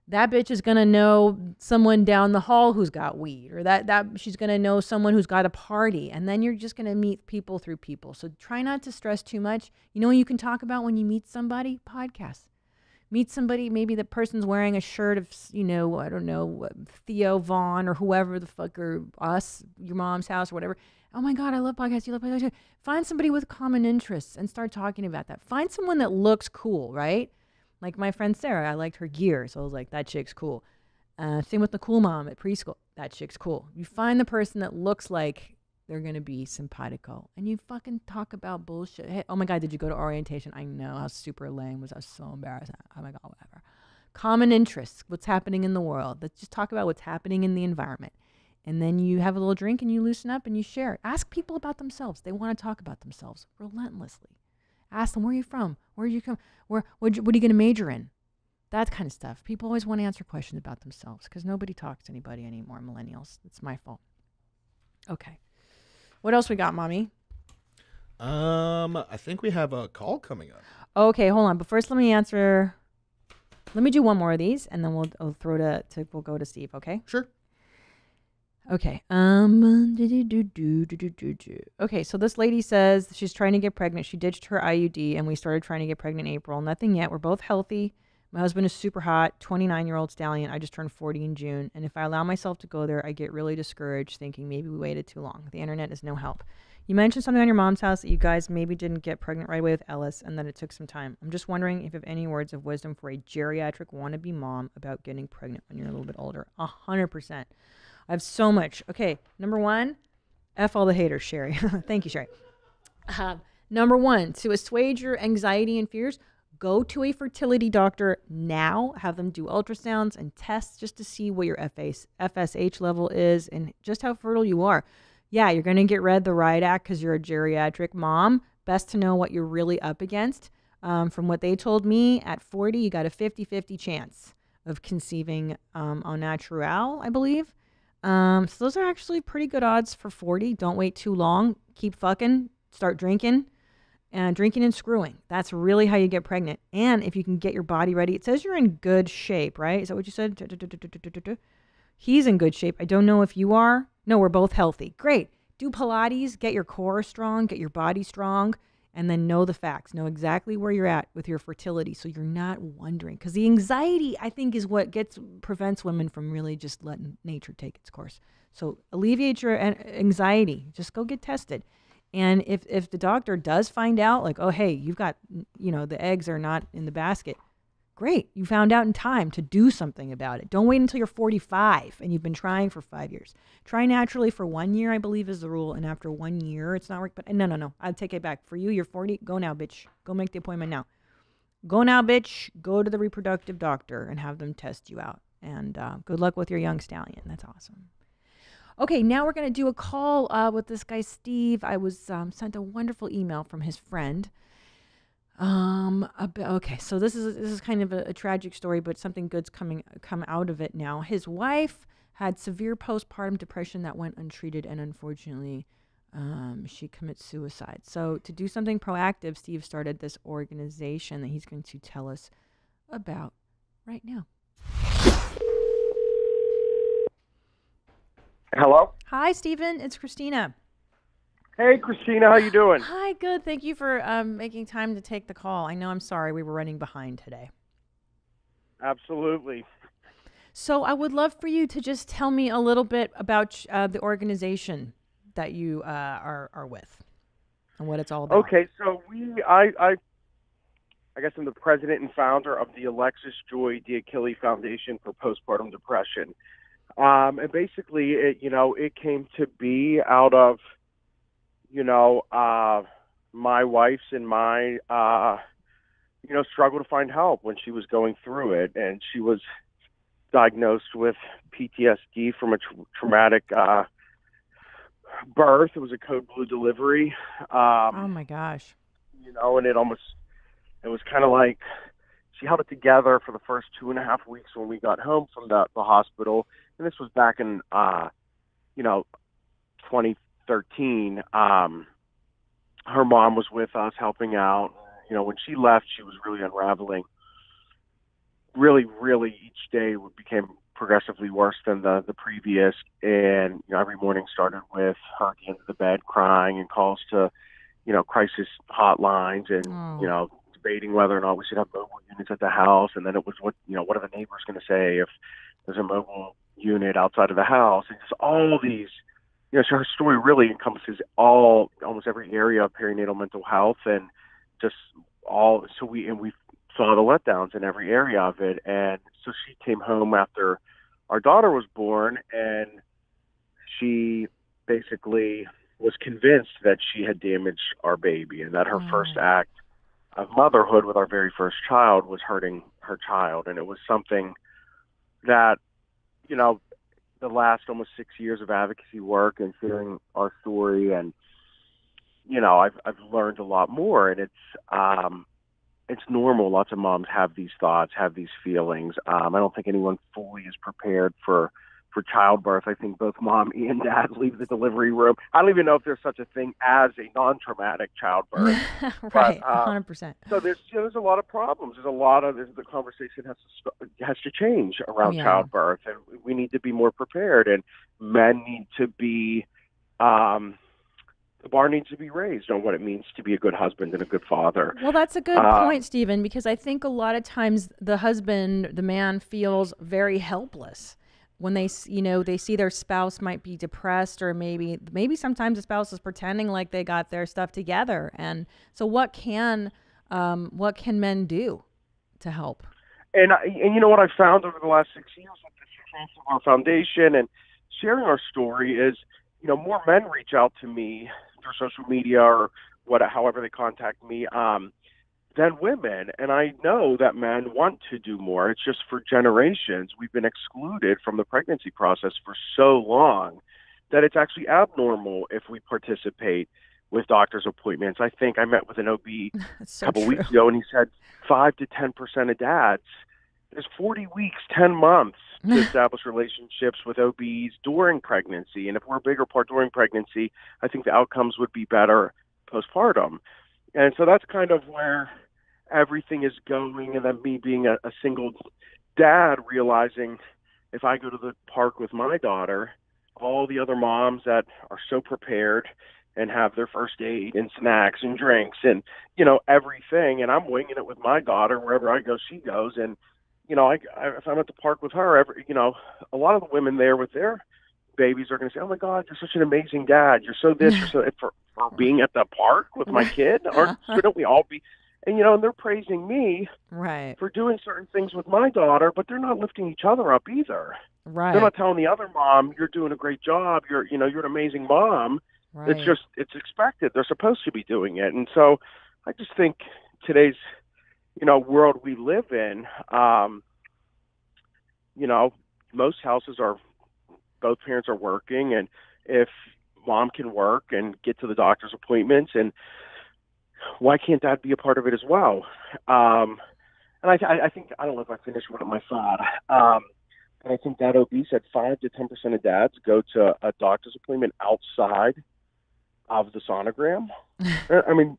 That bitch is going to know someone down the hall who's got weed, or that she's going to know someone who's got a party. And then you're just going to meet people through people. So try not to stress too much. You know what you can talk about when you meet somebody? Podcasts. Meet somebody, maybe the person's wearing a shirt of, I don't know, Theo Vaughn or whoever the fuck, or us, your mom's house or whatever. Oh my God, I love podcasts. You love podcasts. Find somebody with common interests and start talking about that. Find someone that looks cool, right? Like my friend Sarah, I liked her gear. So I was like, that chick's cool. Same with the cool mom at preschool. That chick's cool. You find the person that looks like they're going to be simpatico. And you fucking talk about bullshit. Hey, oh my God, did you go to orientation? I know how super lame was. I was so embarrassed. Oh my God, whatever. Common interests. What's happening in the world. Let's just talk about what's happening in the environment. And then you have a little drink and you loosen up and you share. Ask people about themselves. They want to talk about themselves relentlessly. Ask them, where are you from? Where do you come? What are you going to major in? That kind of stuff. People always want to answer questions about themselves because nobody talks to anybody anymore, millennials. It's my fault. Okay. What else we got, Mommy? I think we have a call coming up. Okay, hold on. But first, let me do one more of these and then we'll go to Steve, okay? Sure. Okay. Okay, so this lady says she's trying to get pregnant. She ditched her IUD and we started trying to get pregnant in April. Nothing yet. We're both healthy. My husband is super hot, 29-year-old stallion. I just turned 40 in June. And if I allow myself to go there, I get really discouraged thinking maybe we waited too long. The internet is no help. You mentioned something on your mom's house that you guys maybe didn't get pregnant right away with Ellis and that it took some time. I'm just wondering if you have any words of wisdom for a geriatric wannabe mom about getting pregnant when you're a little bit older. 100%. I have so much. Okay, number one, F all the haters, Sherry. Thank you, Sherry. Number one, to assuage your anxiety and fears, go to a fertility doctor now. Have them do ultrasounds and tests just to see what your FSH level is and just how fertile you are. Yeah, you're going to get read the Riot Act because you're a geriatric mom. Best to know what you're really up against. From what they told me, at 40, you got a 50-50 chance of conceiving au naturel, I believe. So those are actually pretty good odds for 40. Don't wait too long. Keep fucking. Start drinking. And drinking and screwing. That's really how you get pregnant. And if you can get your body ready, it says you're in good shape, right? Is that what you said? He's in good shape. I don't know if you are. No, we're both healthy. Great. Do Pilates, get your core strong, get your body strong, and then know the facts. Know exactly where you're at with your fertility so you're not wondering. Because the anxiety, I think, is what prevents women from really just letting nature take its course. So alleviate your anxiety. Just go get tested. And if the doctor does find out, like, oh, hey, you've got, the eggs are not in the basket, great. You found out in time to do something about it. Don't wait until you're 45 and you've been trying for 5 years. Try naturally for 1 year, I believe is the rule. And after 1 year, it's not work. But no. I'll take it back. For you, you're 40. Go now, bitch. Go make the appointment now. Go now, bitch. Go to the reproductive doctor and have them test you out. And good luck with your young stallion. That's awesome. Okay, now we're going to do a call with this guy, Steve. I was sent a wonderful email from his friend. Okay, so this is kind of a tragic story, but something good's come out of it now. His wife had severe postpartum depression that went untreated, and unfortunately, she commits suicide. So to do something proactive, Steve started this organization that he's going to tell us about right now. Hello? Hi, Stephen. It's Christina. Hey, Christina. How you doing? Hi, good. Thank you for making time to take the call. I know I'm sorry we were running behind today. Absolutely. So I would love for you to just tell me a little bit about the organization that you are with and what it's all about. Okay, so I I guess I'm the president and founder of the Alexis Joy Foundation for postpartum depression. And basically, it came to be out of, my wife's and my, struggle to find help when she was going through it. And she was diagnosed with PTSD from a traumatic birth. It was a code blue delivery. Oh my gosh. And it was kind of like she held it together for the first 2.5 weeks when we got home from the hospital. And this was back in, 2013. Her mom was with us helping out. When she left, she was really unraveling. Really, really, each day became progressively worse than the previous. And every morning started with her at the end of the bed crying and calls to, crisis hotlines and, debating whether or not we should have mobile units at the house. And then it was what are the neighbors going to say if there's a mobile unit outside of the house? And just all these, so her story really encompasses almost every area of perinatal mental health and just all. So we saw the letdowns in every area of it. And so she came home after our daughter was born, and she basically was convinced that she had damaged our baby and that her first act of motherhood with our very first child was hurting her child. And it was something that, the last almost 6 years of advocacy work and sharing our story, and, I've learned a lot more. And it's normal. Lots of moms have these thoughts, have these feelings. I don't think anyone fully is prepared for childbirth. I think both mom and dad leave the delivery room. I don't even know if there's such a thing as a non-traumatic childbirth. Right, 100%. So there's a lot of problems. The conversation has to change around childbirth, and we need to be more prepared. And men need to be the bar needs to be raised on what it means to be a good husband and a good father. Well, that's a good point, Stephen, because I think a lot of times the man feels very helpless when they see their spouse might be depressed, or maybe sometimes the spouse is pretending like they got their stuff together. And so what can men do to help? And what I've found over the last 6 years with the success of our foundation and sharing our story is, more men reach out to me through social media or however they contact me, than women. And I know that men want to do more. It's just for generations we've been excluded from the pregnancy process for so long that it's actually abnormal if we participate with doctor's appointments. I think I met with an OB a couple weeks ago, and he said 5 to 10% of dads. There's 40 weeks, 10 months to establish relationships with OBs during pregnancy. And if we're a bigger part during pregnancy, I think the outcomes would be better postpartum. And so that's kind of where everything is going. And then me being a single dad, realizing if I go to the park with my daughter, all the other moms that are so prepared and have their first aid and snacks and drinks and, everything. And I'm winging it with my daughter. Wherever I go, she goes. And, if I'm at the park with her, a lot of the women there with their babies are going to say, "Oh my God, you're such an amazing dad. You're so this, you're so," for being at the park with my kid. Or shouldn't we all be? And, and they're praising me for doing certain things with my daughter, but they're not lifting each other up either. Right. They're not telling the other mom, "You're doing a great job. You're an amazing mom." Right. It's expected. They're supposed to be doing it. And so I just think today's, world we live in, most houses are, both parents are working. And if mom can work and get to the doctor's appointments, and why can't dad be a part of it as well? And I think, I don't know if I finished one of my thought. And I think that OB said 5 to 10% of dads go to a doctor's appointment outside of the sonogram. I mean,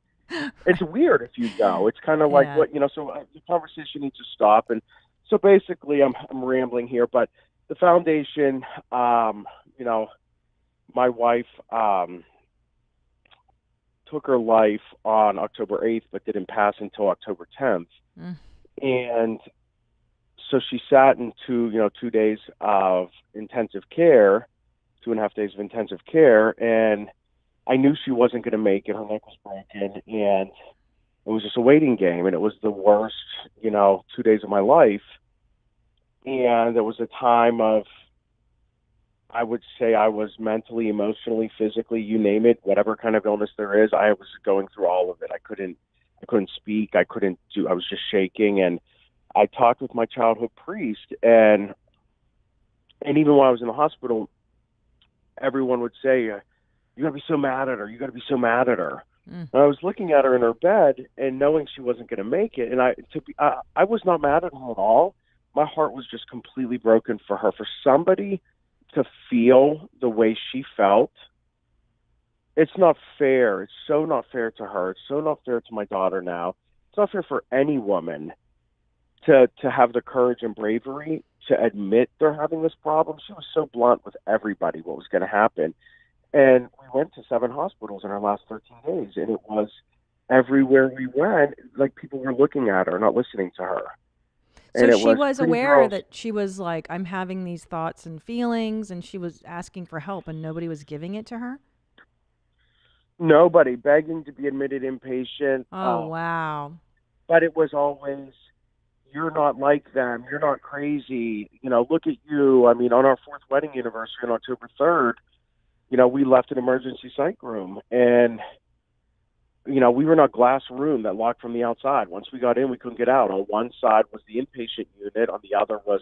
it's weird if you go. It's kind of like so the conversation needs to stop. And so basically I'm rambling here, but the foundation, my wife took her life on October 8th, but didn't pass until October 10th. And so she sat in 2 days of intensive care, 2.5 days of intensive care. And I knew she wasn't going to make it. Her neck was broken. And It was just a waiting game, and it was the worst, 2 days of my life. And there was a time of, I would say I was mentally, emotionally, physically, you name it, whatever kind of illness there is, I was going through all of it. I couldn't speak. I was just shaking. And I talked with my childhood priest, and even while I was in the hospital, everyone would say, you gotta be so mad at her. You gotta be so mad at her. And I was looking at her in her bed and knowing she wasn't going to make it. And I was not mad at her at all. My heart was just completely broken for her. For somebody to feel the way she felt, it's not fair. It's so not fair to her. It's so not fair to my daughter now. It's not fair for any woman to have the courage and bravery to admit they're having this problem. She was so blunt with everybody what was going to happen. And we went to 7 hospitals in our last 13 days, and it was everywhere we went, like people were looking at her, not listening to her. So And she was aware that she was like, I'm having these thoughts and feelings, and she was asking for help, and nobody was giving it to her? Nobody, begging to be admitted inpatient. Oh, wow. But it was always, you're not like them. You're not crazy. Look at you. I mean, on our 4th wedding anniversary on October 3rd, we left an emergency psych room, and, we were in a glass room that locked from the outside. Once we got in, we couldn't get out. On one side was the inpatient unit. On the other was,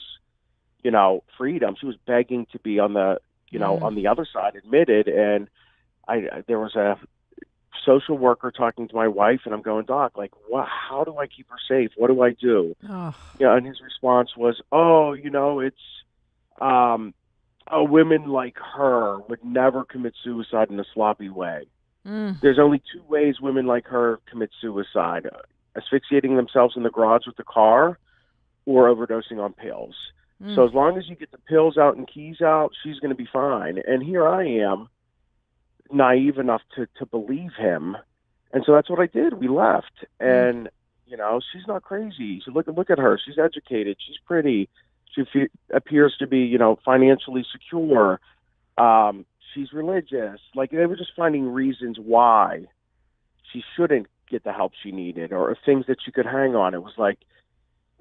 freedom. She was begging to be on the, on the other side, admitted. And there was a social worker talking to my wife, and I'm going, Doc, like, how do I keep her safe? What do I do? Oh. And his response was, it's, women like her would never commit suicide in a sloppy way. There's only 2 ways women like her commit suicide: asphyxiating themselves in the garage with the car, or overdosing on pills. So as long as you get the pills out and keys out, she's going to be fine. And here I am, naive enough to believe him. And so that's what I did. We left. And, she's not crazy. So look at her. She's educated. She's pretty. She appears to be, financially secure. She's religious. Like, they were just finding reasons why she shouldn't get the help she needed, or things that she could hang on. It was like,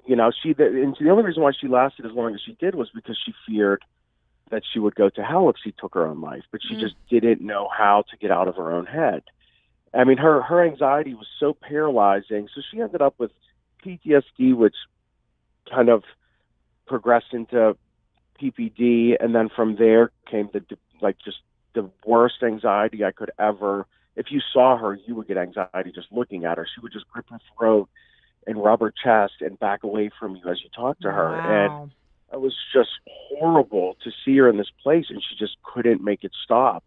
and the only reason why she lasted as long as she did was because she feared that she would go to hell if she took her own life. But she just didn't know how to get out of her own head. I mean, her anxiety was so paralyzing. So she ended up with PTSD, which kind of progressed into PPD, and then from there came just the worst anxiety I could ever. If you saw her, you would get anxiety just looking at her. She would just grip her throat and rub her chest and back away from you as you talked to her. Wow. And it was just horrible to see her in this place, and she just couldn't make it stop.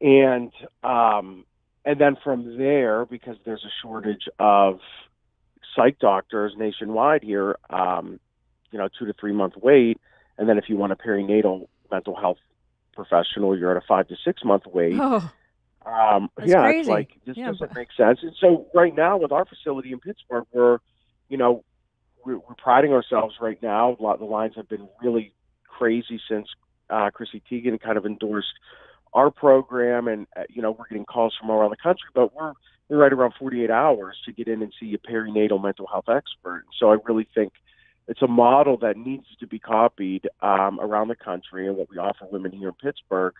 And then from there, because there's a shortage of psych doctors nationwide here, 2 to 3 month wait. And then if you want a perinatal mental health professional, you're at a 5 to 6 month wait. Oh, that's crazy. It's like, this doesn't make sense. And so right now with our facility in Pittsburgh, we're priding ourselves right now. The lines have been really crazy since Chrissy Teigen kind of endorsed our program, and we're getting calls from all around the country, but we're right around 48 hours to get in and see a perinatal mental health expert. So I really think it's a model that needs to be copied around the country, and what we offer women here in Pittsburgh.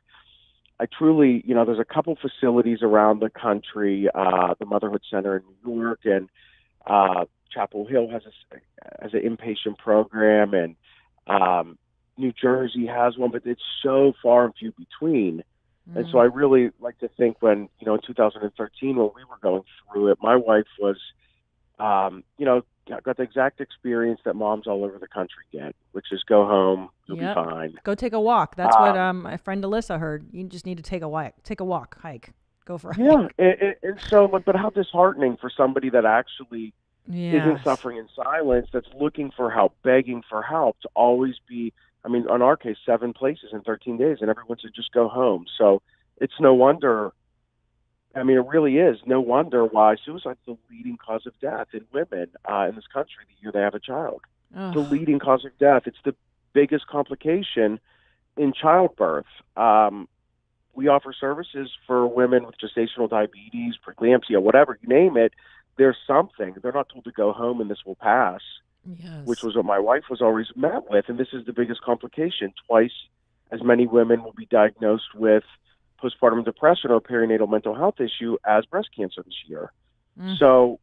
I truly, there's a couple facilities around the country, the Motherhood Center in New York, and Chapel Hill has an inpatient program, and New Jersey has one, but it's so far and few between. And so I really like to think when, in 2013, when we were going through it, my wife was, got the exact experience that moms all over the country get, which is go home, you'll be fine. Go take a walk. That's what my friend Alyssa heard. You just need to take a walk, hike, go for a hike. Yeah, and so, but how disheartening for somebody that actually isn't suffering in silence, that's looking for help, begging for help, to always be, in our case, 7 places in 13 days, and everyone said just go home. So it's no wonder, it really is no wonder why suicide is the leading cause of death in women in this country the year they have a child. Ugh. The leading cause of death. It's the biggest complication in childbirth. We offer services for women with gestational diabetes, preeclampsia, whatever, you name it. there's something. They're not told to go home and this will pass, Yes. which was what my wife was always met with. And this is the biggest complication. Twice as many women will be diagnosed with postpartum depression or perinatal mental health issue as breast cancer this year. So,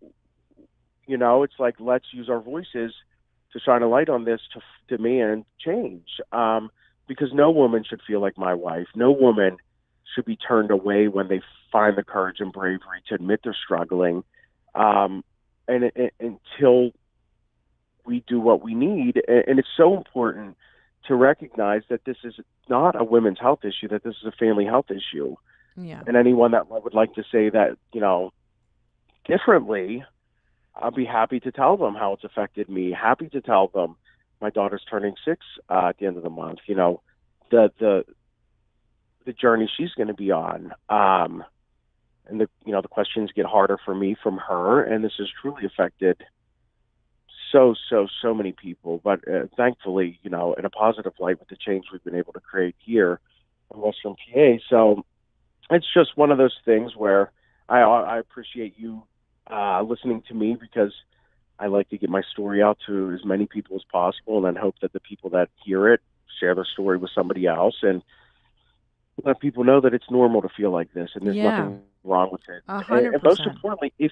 it's like, let's use our voices to shine a light on this, to demand change. Because no woman should feel like my wife. No woman should be turned away when they find the courage and bravery to admit they're struggling. Until we do what we need. And it's so important to recognize that this is not a women's health issue, that this is a family health issue. Yeah. And anyone that would like to say that, differently, I'll be happy to tell them how it's affected me, happy to tell them my daughter's turning 6 at the end of the month, the journey she's going to be on. And the questions get harder for me from her, and this has truly affected so many people. But thankfully, in a positive light with the change we've been able to create here in Western PA. So it's just one of those things where I appreciate you listening to me, because I like to get my story out to as many people as possible, and then hope that the people that hear it share their story with somebody else, and let people know that it's normal to feel like this, and there's nothing wrong with it. 100%. And most importantly, if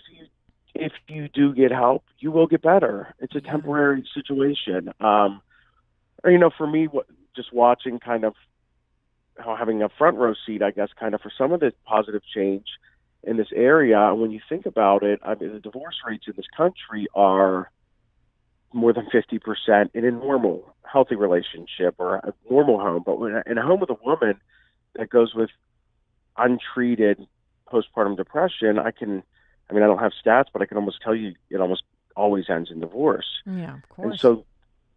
you do get help, you will get better. It's a temporary situation. For me, just watching, kind of having a front row seat, I guess, kind of for some of the positive change in this area. When you think about it, I mean, the divorce rates in this country are more than 50% in a normal, healthy relationship or a normal home. But in a home with a woman that goes with untreated postpartum depression, I don't have stats, but I can almost tell you it almost always ends in divorce. Yeah, of course. And so,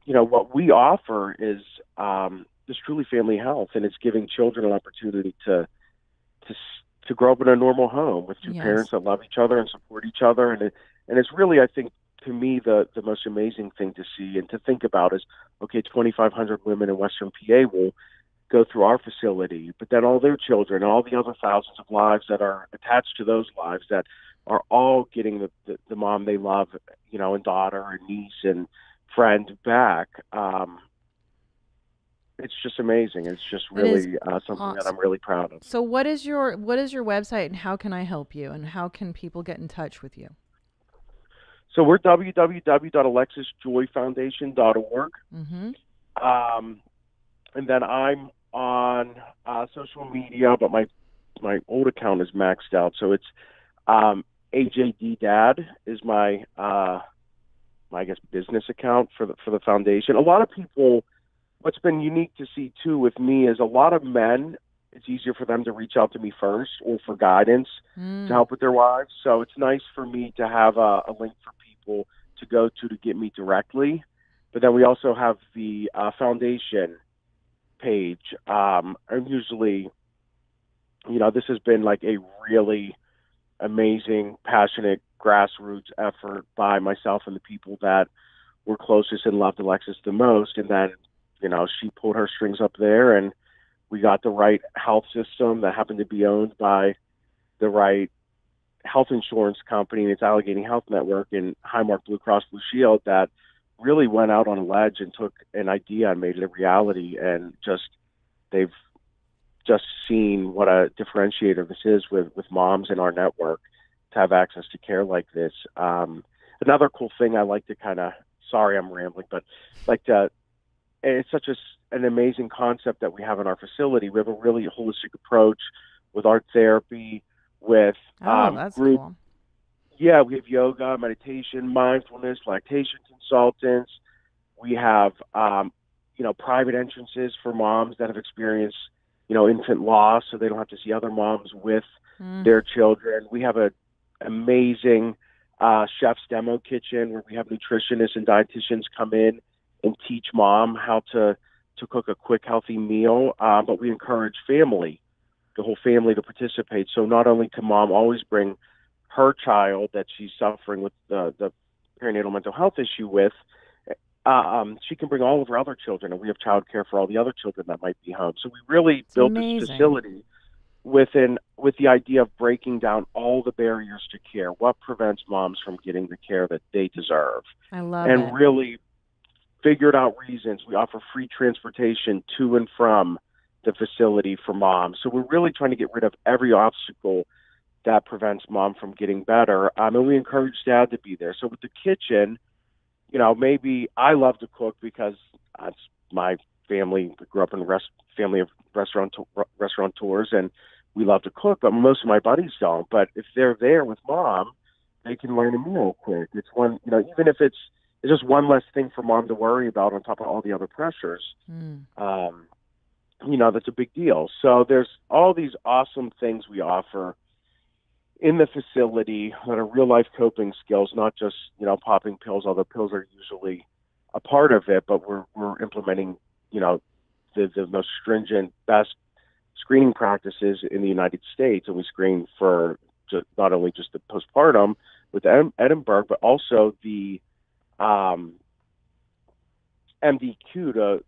what we offer is truly family health, and it's giving children an opportunity to grow up in a normal home with two parents that love each other and support each other. And it's really, I think, to me, the most amazing thing to see and to think about is, okay, 2,500 women in Western PA will go through our facility, but then all their children and all the other thousands of lives that are attached to those lives that are all getting the mom they love, and daughter and niece and friend back. It's just amazing. It's just really something that I'm really proud of. So what is your website, and how can I help you, and how can people get in touch with you? So we're www.alexisjoyfoundation.org. And then I'm on social media, but my old account is maxed out. So it's AJD Dad is my I guess business account for the foundation. A lot of people, what's been unique to see too with me is a lot of men, it's easier for them to reach out to me first or for guidance to help with their wives. So it's nice for me to have a link for people to go to get me directly. But then we also have the foundation page. I'm usually, this has been like a really amazing, passionate grassroots effort by myself and the people that were closest and loved Alexis the most. And then, she pulled her strings up there, and we got the right health system that happened to be owned by the right health insurance company, and it's Allegheny Health Network and Highmark Blue Cross Blue Shield that really went out on a ledge and took an idea and made it a reality. And they've just seen what a differentiator this is with moms in our network to have access to care like this. Another cool thing I like to sorry I'm rambling, but it's such an amazing concept that we have in our facility. We have a really holistic approach with art therapy, with that's group. Cool. Yeah, we have yoga, meditation, mindfulness, lactation consultants. We have, private entrances for moms that have experienced, infant loss, so they don't have to see other moms with their children. We have an amazing chef's demo kitchen where we have nutritionists and dietitians come in and teach mom how to cook a quick, healthy meal. But we encourage the whole family to participate. So not only can mom always bring her child that she's suffering with the perinatal mental health issue with, she can bring all of her other children, and we have childcare for all the other children that might be home. So we really built this facility with an with the idea of breaking down all the barriers to care. What prevents moms from getting the care that they deserve? I love and it. really figured out reasons. We offer free transportation to and from the facility for moms. So we're really trying to get rid of every obstacle that prevents mom from getting better. And we encourage dad to be there. So with the kitchen, you know, maybe I love to cook because that's my family. We grew up in family of restaurateurs, and we love to cook, but most of my buddies don't. But if they're there with mom, they can learn a meal quick. It's one, you know, even if it's just one less thing for mom to worry about on top of all the other pressures. You know, that's a big deal. So there's all these awesome things we offer in the facility that are real life coping skills, not just, you know, popping pills, although pills are usually a part of it, but we're implementing, you know, the most stringent, best screening practices in the United States. And we screen for not only just the postpartum with Edinburgh, but also the MDQ, the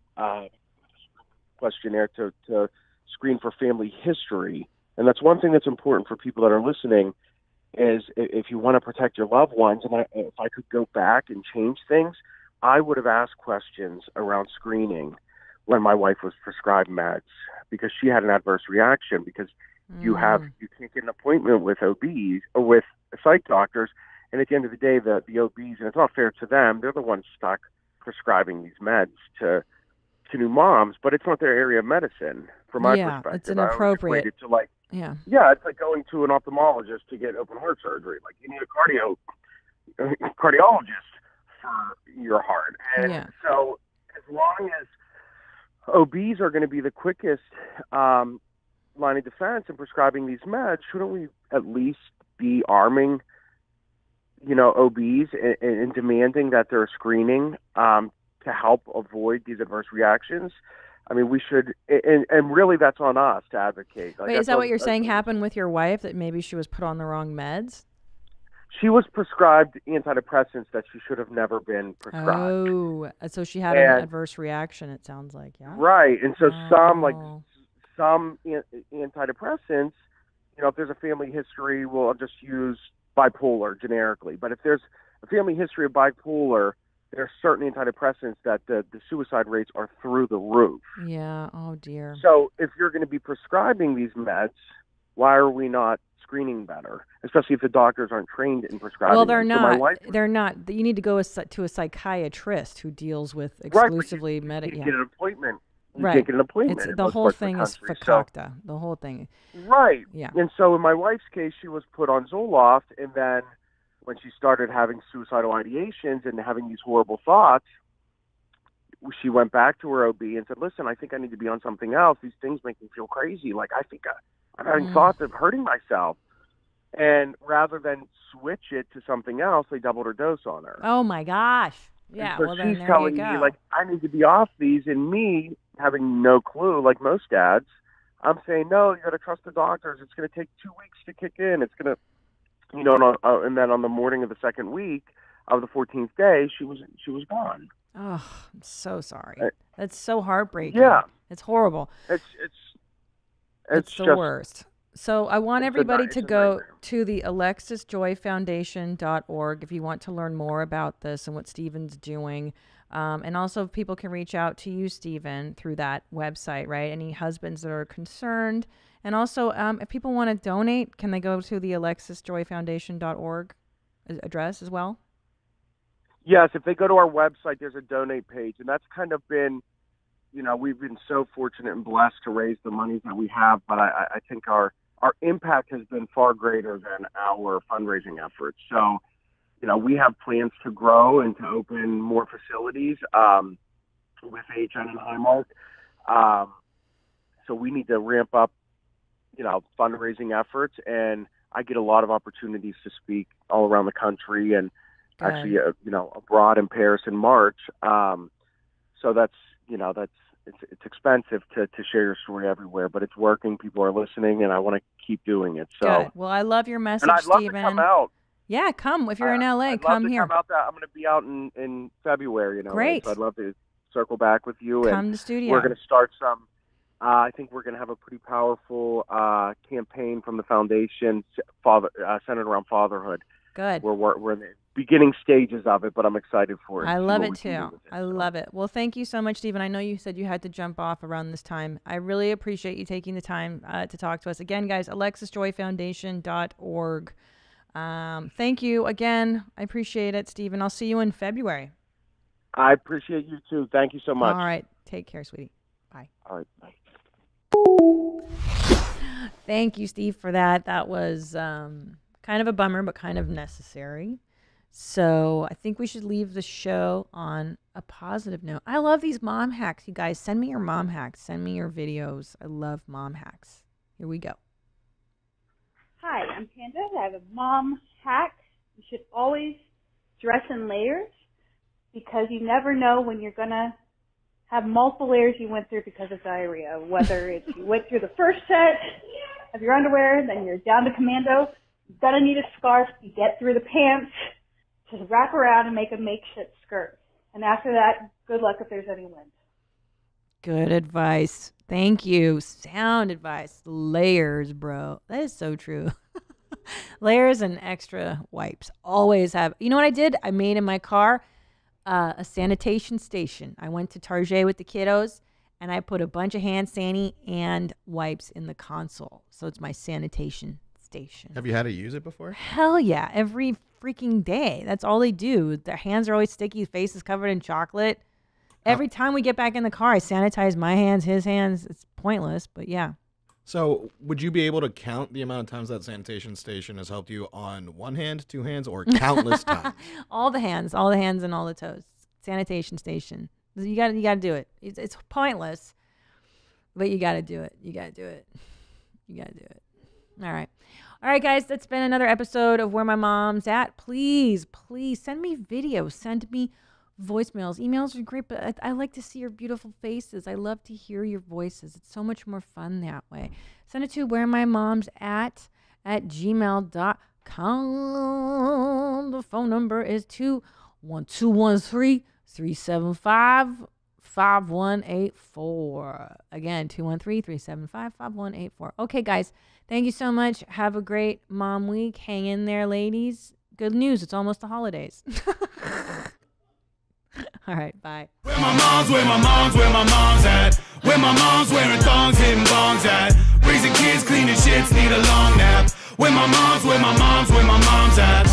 questionnaire to screen for family history. And that's one thing that's important for people that are listening is if you want to protect your loved ones, and if I could go back and change things, I would have asked questions around screening when my wife was prescribed meds, because she had an adverse reaction, because you can't get an appointment with OBs or with psych doctors. And at the end of the day, the OBs, and it's not fair to them, they're the ones stuck prescribing these meds to new moms, but it's not their area of medicine from my perspective. It's inappropriate. I always equate it to like, it's like going to an ophthalmologist to get open heart surgery. Like you need a cardiologist for your heart. And so as long as OBs are going to be the quickest line of defense in prescribing these meds, shouldn't we at least be arming, you know, OBs and demanding that they're screening to help avoid these adverse reactions? I mean, we should, and really that's on us to advocate. Like, wait, is that what you're saying happened with your wife, that maybe she was put on the wrong meds? She was prescribed antidepressants that she should have never been prescribed. Oh, so she had an adverse reaction, it sounds like, yeah? Right, and so some antidepressants, you know, if there's a family history, we'll just use bipolar generically. But if there's a family history of bipolar, there are certain antidepressants that the suicide rates are through the roof. Yeah, oh dear. So if you're going to be prescribing these meds, why are we not screening better? Especially if the doctors aren't trained in prescribing. Well, they're them. not. They're not. You need to go to a psychiatrist who deals with exclusively medication. You get an appointment. You right. can't get an appointment. The whole thing is fakakta. The whole thing. Right. Yeah. And so in my wife's case, she was put on Zoloft, and then when she started having suicidal ideations and having these horrible thoughts, she went back to her OB and said, listen, I think I need to be on something else. These things make me feel crazy. Like, I think I'm having thoughts of hurting myself. And rather than switch it to something else, they doubled her dose on her. Oh, my gosh. Yeah, so well, then she's telling me, like, I need to be off these. And me, having no clue, like most dads, I'm saying, no, you got to trust the doctors. It's going to take 2 weeks to kick in. It's going to, you know, and then on the morning of the second week of the 14th day, she was gone. Oh, I'm so sorry. That's so heartbreaking. Yeah, it's horrible. It's the just, worst. So I want everybody to go to the alexisjoyfoundation.org if you want to learn more about this and what Stephen's doing. And also people can reach out to you, Stephen, through that website, right? Any husbands that are concerned. And also, if people want to donate, can they go to the alexisjoyfoundation.org address as well? Yes, if they go to our website, there's a donate page. And that's kind of been, you know, we've been so fortunate and blessed to raise the money that we have. But I think our impact has been far greater than our fundraising efforts. So, you know, we have plans to grow and to open more facilities with HN and Highmark. So we need to ramp up, you know, fundraising efforts. And I get a lot of opportunities to speak all around the country and actually, you know, abroad in Paris in March. So that's, you know, it's expensive to share your story everywhere, but it's working. People are listening, and I want to keep doing it. So, good. Well, I love your message, and I'd love Stephen. to come out. Yeah, come if you're in LA. I'd come love to here. Come out. I'm going to be out in February. You know, great. So I'd love to circle back with you. Come and to the studio. We're going to start some I think we're going to have a pretty powerful campaign from the foundation centered around fatherhood. Good. We're in the beginning stages of it, but I'm excited for it. I love it too. I love it. Well, thank you so much, Stephen. I know you said you had to jump off around this time. I really appreciate you taking the time to talk to us. Again, guys, alexisjoyfoundation.org. Thank you again. I appreciate it, Stephen. I'll see you in February. I appreciate you too. Thank you so much. All right. Take care, sweetie. Bye. All right. Bye. Thank you, Steve, for that. That was kind of a bummer, but kind of necessary. So I think we should leave the show on a positive note. I love these mom hacks, you guys. Send me your mom hacks. Send me your videos. I love mom hacks. Here we go. Hi, I'm Panda. I have a mom hack. You should always dress in layers because you never know when you're going to have multiple layers you went through because of diarrhea. Whether it's you went through the first set of your underwear, then you're down to commando, you're going to need a scarf to get through the pants, to wrap around and make a makeshift skirt. And after that, good luck if there's any wind. Good advice. Thank you. Sound advice. Layers, bro. That is so true. Layers and extra wipes. Always have. You know what I did? I made in my car a sanitation station. I went to Target with the kiddos, and I put a bunch of hand sani and wipes in the console. So it's my sanitation station. Have you had to use it before? Hell yeah. Every freaking day. That's all they do. Their hands are always sticky. Face is covered in chocolate. Every time we get back in the car, I sanitize my hands, his hands. It's pointless, but yeah. So would you be able to count the amount of times that sanitation station has helped you on one hand, two hands, or countless times? All the hands and all the toes. Sanitation station. You got to do it. It's pointless, but you got to do it. You got to do it. You got to do it. All right. All right, guys, that's been another episode of Where My Mom's At. Please send me videos. Send me voicemails. Emails are great, but I like to see your beautiful faces. I love to hear your voices. It's so much more fun that way. Send it to wheremymomsat@gmail.com. The phone number is 212-375-5184. Again, 213-375-5184. Okay, guys, thank you so much. Have a great mom week. Hang in there, ladies. Good news. It's almost the holidays. All right, bye. Where my mom's at. Where my mom's wearing thongs, hitting bongs at. Raising kids, cleaning shits, need a long nap. Where my mom's at.